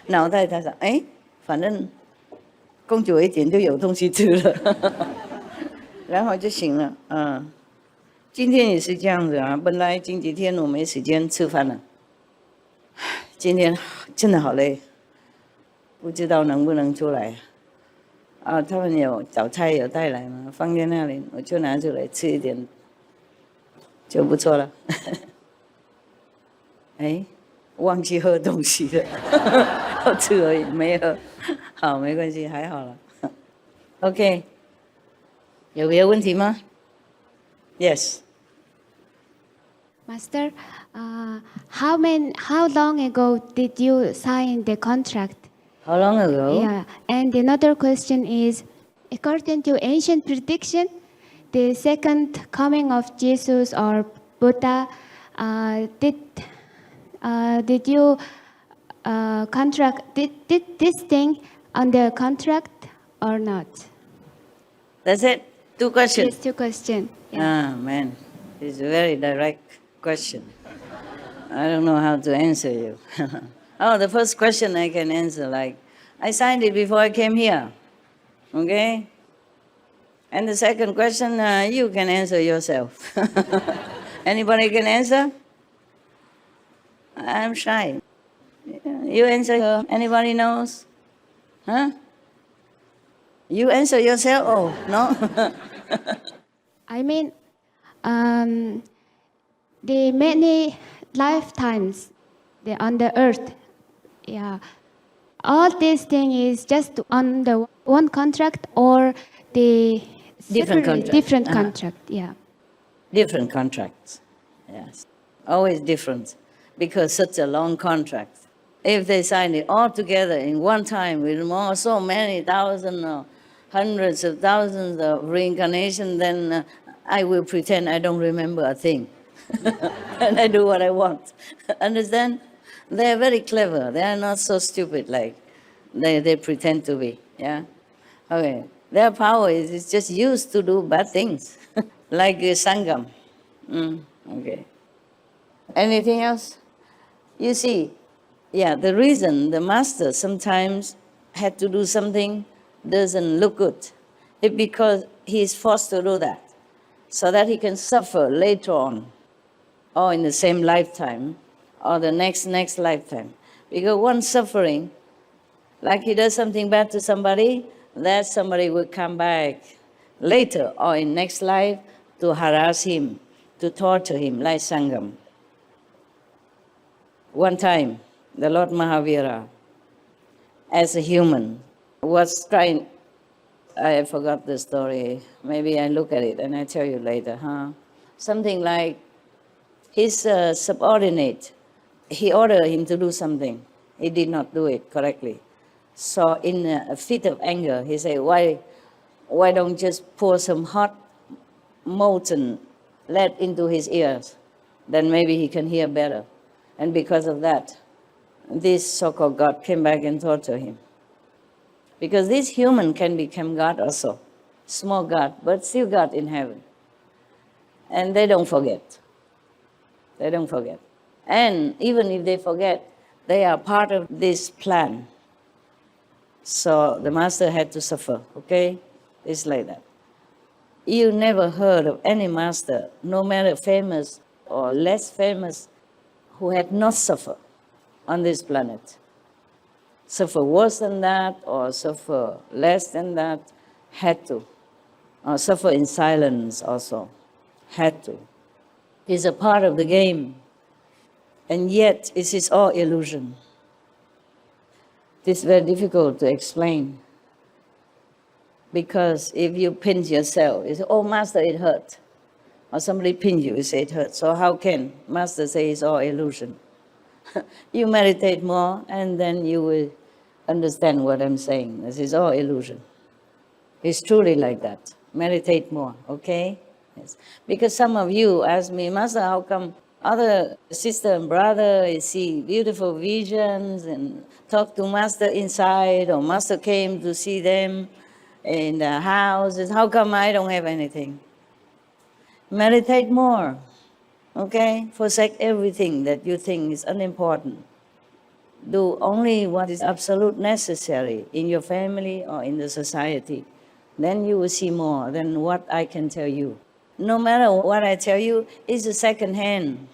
脑袋他想，反正工作一点就有东西吃了，然后就行了。今天也是这样子啊，本来前几天我没时间吃饭了，今天真的好累，不知道能不能出来。他们有早餐有带来嘛，放在那里，我就拿出来吃一点，就不错了。忘记喝东西了，我吃而已，没喝。好，没关系，还好了。OK， 有别的问题吗 ？Yes。
Master, how long ago did you sign the contract?
How long ago?
Yeah, and another question is, according to ancient prediction, the second coming of Jesus or Buddha, did you did this thing on the contract or not?
That's it? 2 questions?
Yes, 2 questions. Yeah.
Ah, man, it's a very direct question. I don't know how to answer you. Oh, the first question I can answer, like, I signed it before I came here, okay? And the second question, you can answer yourself. Anybody can answer? I'm shy. You answer, anybody knows? Huh? You answer yourself? Oh, no?
I mean, the many lifetimes on the earth, yeah, all these things is just on the one contract or the
Different
separate-
contract.
Different
Uh-huh.
contract, yeah.
Different contracts, yes. Always different, because such a long contract. If they sign it all together in one time with so many thousands or hundreds of thousands of reincarnation, then I will pretend I don't remember a thing. And I do what I want. Understand? They are very clever. They are not so stupid like they pretend to be. Yeah? Okay. Their power is just used to do bad things. Like Sangam. Okay. Anything else? You see, yeah, the reason the master sometimes had to do something doesn't look good is because he is forced to do that so that he can suffer later on or in the same lifetime or the next lifetime. Because one suffering, like he does something bad to somebody, that somebody will come back later or in next life to harass him, to torture him, like Sangam. One time, the Lord Mahavira, as a human, was trying, I forgot the story, maybe I look at it and I tell you later, huh? Something like his subordinate, he ordered him to do something. He did not do it correctly. So in a fit of anger, he said, why don't you just pour some hot molten lead into his ears? Then maybe he can hear better. And because of that, this so-called God came back and tortured him. Because this human can become God also. Small God, but still God in heaven. And they don't forget. They don't forget. And even if they forget, they are part of this plan. So the master had to suffer, okay? It's like that. You never heard of any master, no matter famous or less famous, who had not suffered on this planet. Suffer worse than that or suffer less than that, had to. Or suffer in silence also, had to. It's a part of the game. And yet, it is all illusion. It's very difficult to explain. Because if you pinch yourself, you say, oh, master, it hurt. Or somebody pinch you, you say it hurt. So how can master say it's all illusion? You meditate more, and then you will understand what I'm saying. This is all illusion. It's truly like that. Meditate more, okay? Yes. Because some of you ask me, Master, how come other sister and brother see beautiful visions and talk to Master inside, or Master came to see them in the houses? How come I don't have anything? Meditate more, okay? Forsake everything that you think is unimportant. Do only what is absolute necessary in your family or in the society. Then you will see more than what I can tell you. No matter what I tell you, it's a second hand.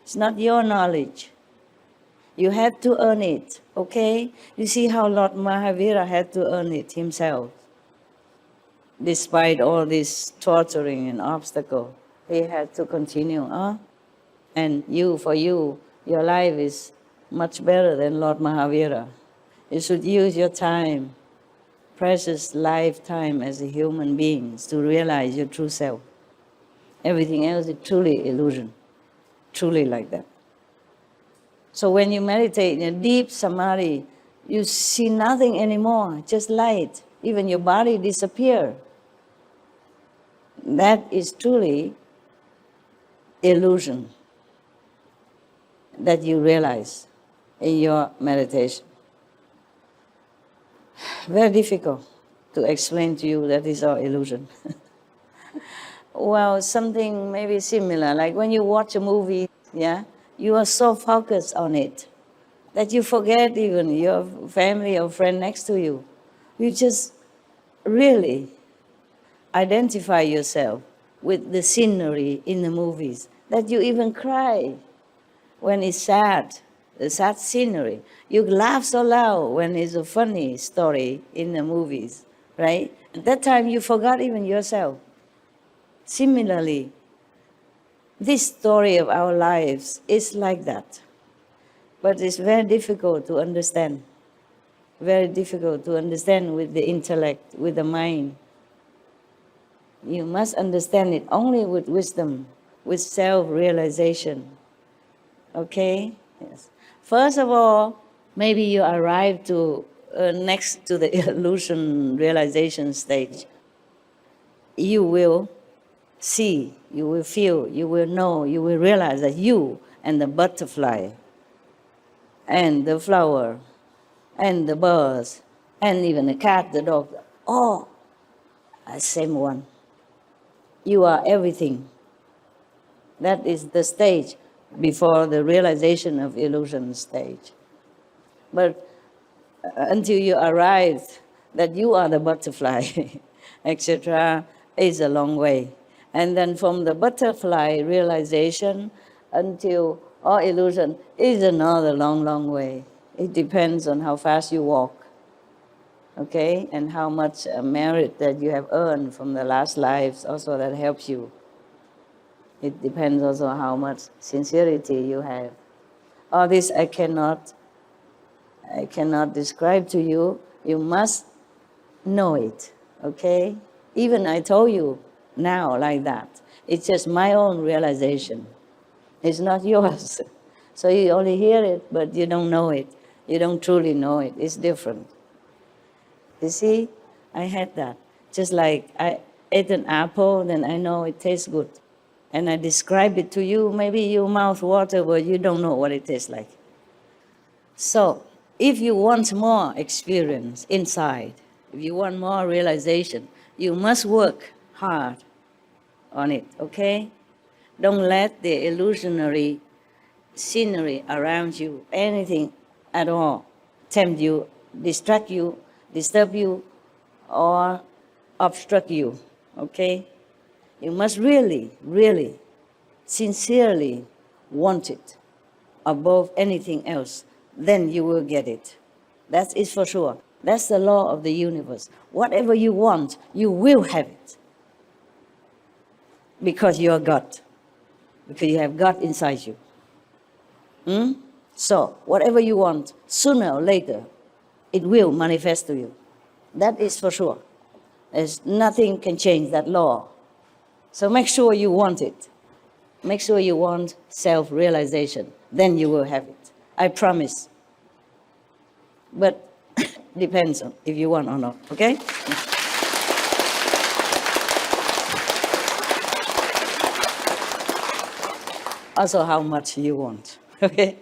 It's not your knowledge. You had to earn it, okay? You see how Lord Mahavira had to earn it himself. Despite all this torturing and obstacle, he had to continue. And for you, your life is much better than Lord Mahavira. You should use your time, precious lifetime as a human being, to realize your true self. Everything else is truly illusion. truly like that. So when you meditate in a deep samadhi, you see nothing anymore, just light. Even your body disappears. That is truly illusion that you realize in your meditation. Very difficult to explain to you that is all illusion. Well, something maybe similar, like when you watch a movie, yeah, you are so focused on it that you forget even your family or friend next to you. You just really identify yourself with the scenery in the movies, that you even cry when it's sad, the sad scenery. You laugh so loud when it's a funny story in the movies, right? At that time you forgot even yourself. Similarly, this story of our lives is like that. But it's very difficult to understand. Very difficult to understand with the intellect, with the mind. You must understand it only with wisdom, with self-realization. Okay? Yes. First of all, maybe you arrive to next to the illusion realization stage. You will see, you will feel, you will know, you will realize that you and the butterfly and the flower and the birds and even the cat, the dog, all are the same one. You are everything. That is the stage before the realization of illusion stage. But until you arrive that you are the butterfly, etc., is a long way. And then from the butterfly realization until all illusion is another long, long way. It depends on how fast you walk, okay? And how much merit that you have earned from the last lives also that helps you. It depends also how much sincerity you have. All this I cannot describe to you. You must know it, okay? Even I told you now like that. It's just my own realization. It's not yours. So you only hear it, but you don't know it. You don't truly know it. It's different. You see, I had that. Just like I ate an apple, then I know it tastes good. And I describe it to you, maybe your mouth water, but you don't know what it tastes like. So if you want more experience inside, if you want more realization, you must work hard on it, okay? Don't let the illusionary scenery around you, anything at all, tempt you, distract you, disturb you, or obstruct you, okay? You must really, really, sincerely want it above anything else. Then you will get it. That is for sure. That's the law of the universe. Whatever you want, you will have it. Because you are God. Because you have God inside you. So, whatever you want, sooner or later, it will manifest to you. That is for sure. There's nothing can change that law. So make sure you want it. Make sure you want self-realization. Then you will have it. I promise. But depends on if you want or not, okay? Also how much you want, okay?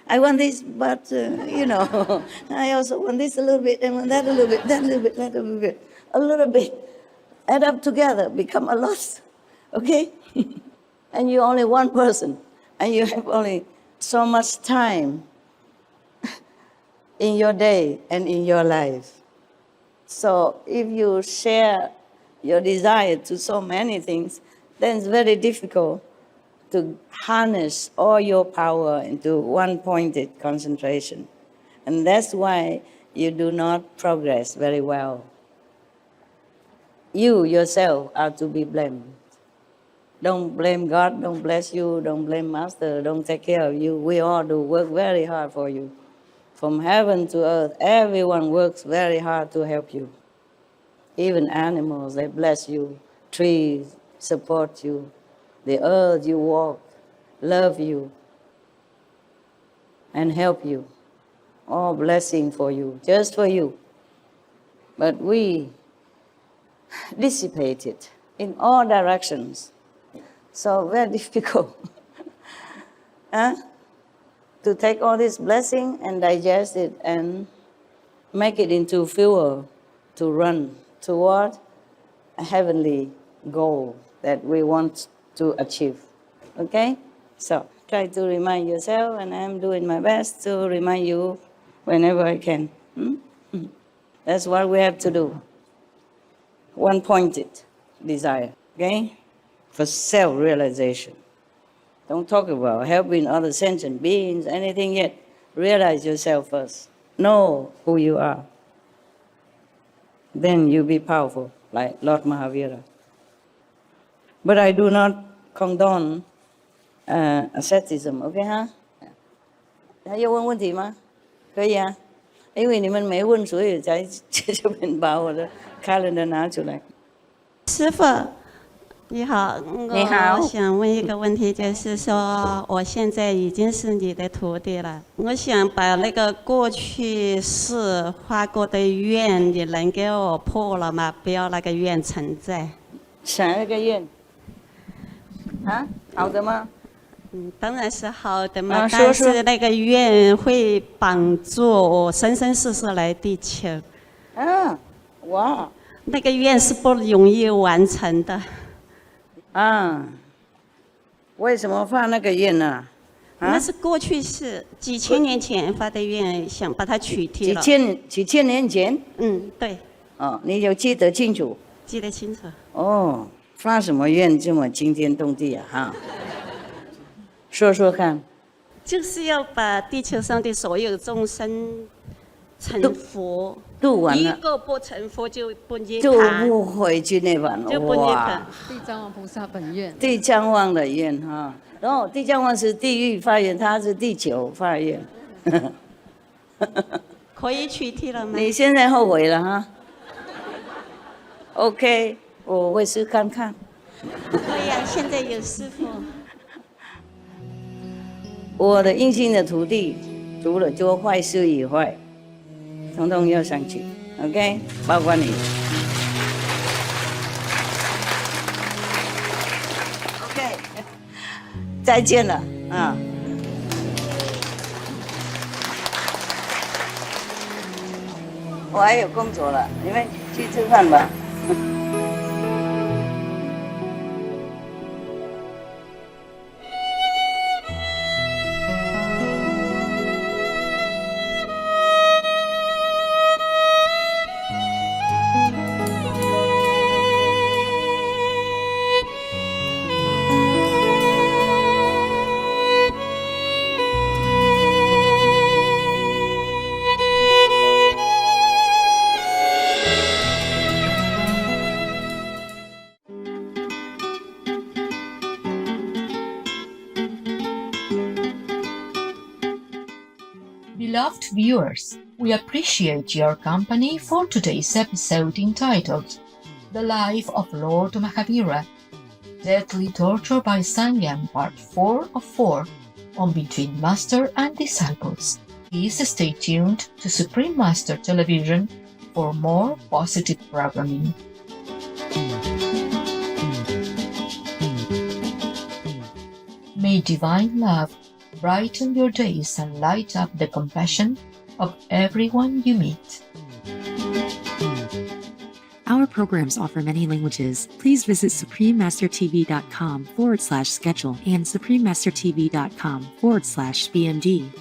I want this, but, I also want this a little bit, and want that a little bit, that a little bit, that a little bit. A little bit. Add up together, become a lot, okay? And you're only one person, and you have only so much time in your day and in your life. So if you share your desire to so many things, then it's very difficult to harness all your power into one pointed concentration. And that's why you do not progress very well. You yourself are to be blamed. Don't blame God, don't bless you, don't blame Master, don't take care of you. We all do work very hard for you. From heaven to earth, everyone works very hard to help you. Even animals, they bless you. Trees support you. The earth you walk, love you, and help you. All blessing for you, just for you. But we dissipate it in all directions. So very difficult to take all this blessing and digest it and make it into fuel to run toward a heavenly goal that we want to achieve. Okay? So try to remind yourself, and I'm doing my best to remind you whenever I can. That's what we have to do. One-pointed desire, okay? For self-realization. Don't talk about helping other sentient beings, anything yet. Realize yourself first. Know who you are. Then you'll be powerful, like Lord Mahavira. But I do not condone asceticism, okay, huh? 还要问问题吗？可以啊，因为你们没问，所以才这边把我的 calendar 拿出来。
师父，你好，
你好。
我想问一个问题，就是说，我现在已经是你的徒弟了，我想把那个过去世发过的愿，你能给我破了吗？不要那个愿存在。
想那个愿，啊，好的吗？
当然是好的嘛，
说
但是那个愿会帮助我生生世世来地球。
啊，哇！
那个愿是不容易完成的。
啊，为什么发那个愿呢？
那是过去是几千年前发的愿，想把它取缔了。
几千年前？
对。
哦，你有记得清楚？
记得清楚。
哦，发什么愿这么惊天动地啊？哈，说说看。
就是要把地球上的所有众生成佛，
度完了，
一个不成佛就不涅槃，
就不回去涅槃了。
就不涅槃。
地藏王菩萨本愿。
地藏王的愿哈，然后地藏王是地狱发愿，他是地球发愿。
可以取缔了吗？
你现在后悔了哈 ？OK， 我会试看看。
可以啊，现在有师父。
我的印心的徒弟，除了做坏事以外，统统要上去 ，OK， 包括你 ，OK， 再见了啊！我还有工作了，你们去吃饭吧。
Beloved viewers, we appreciate your company for today's episode entitled The Life of Lord Mahavira, Deadly Torture by Sangam Part 4 of 4 on Between Master and Disciples. Please stay tuned to Supreme Master Television for more positive programming. May divine love brighten your days and light up the compassion of everyone you meet.
Our programs offer many languages. Please visit suprememastertv.com/schedule and suprememastertv.com/BMD.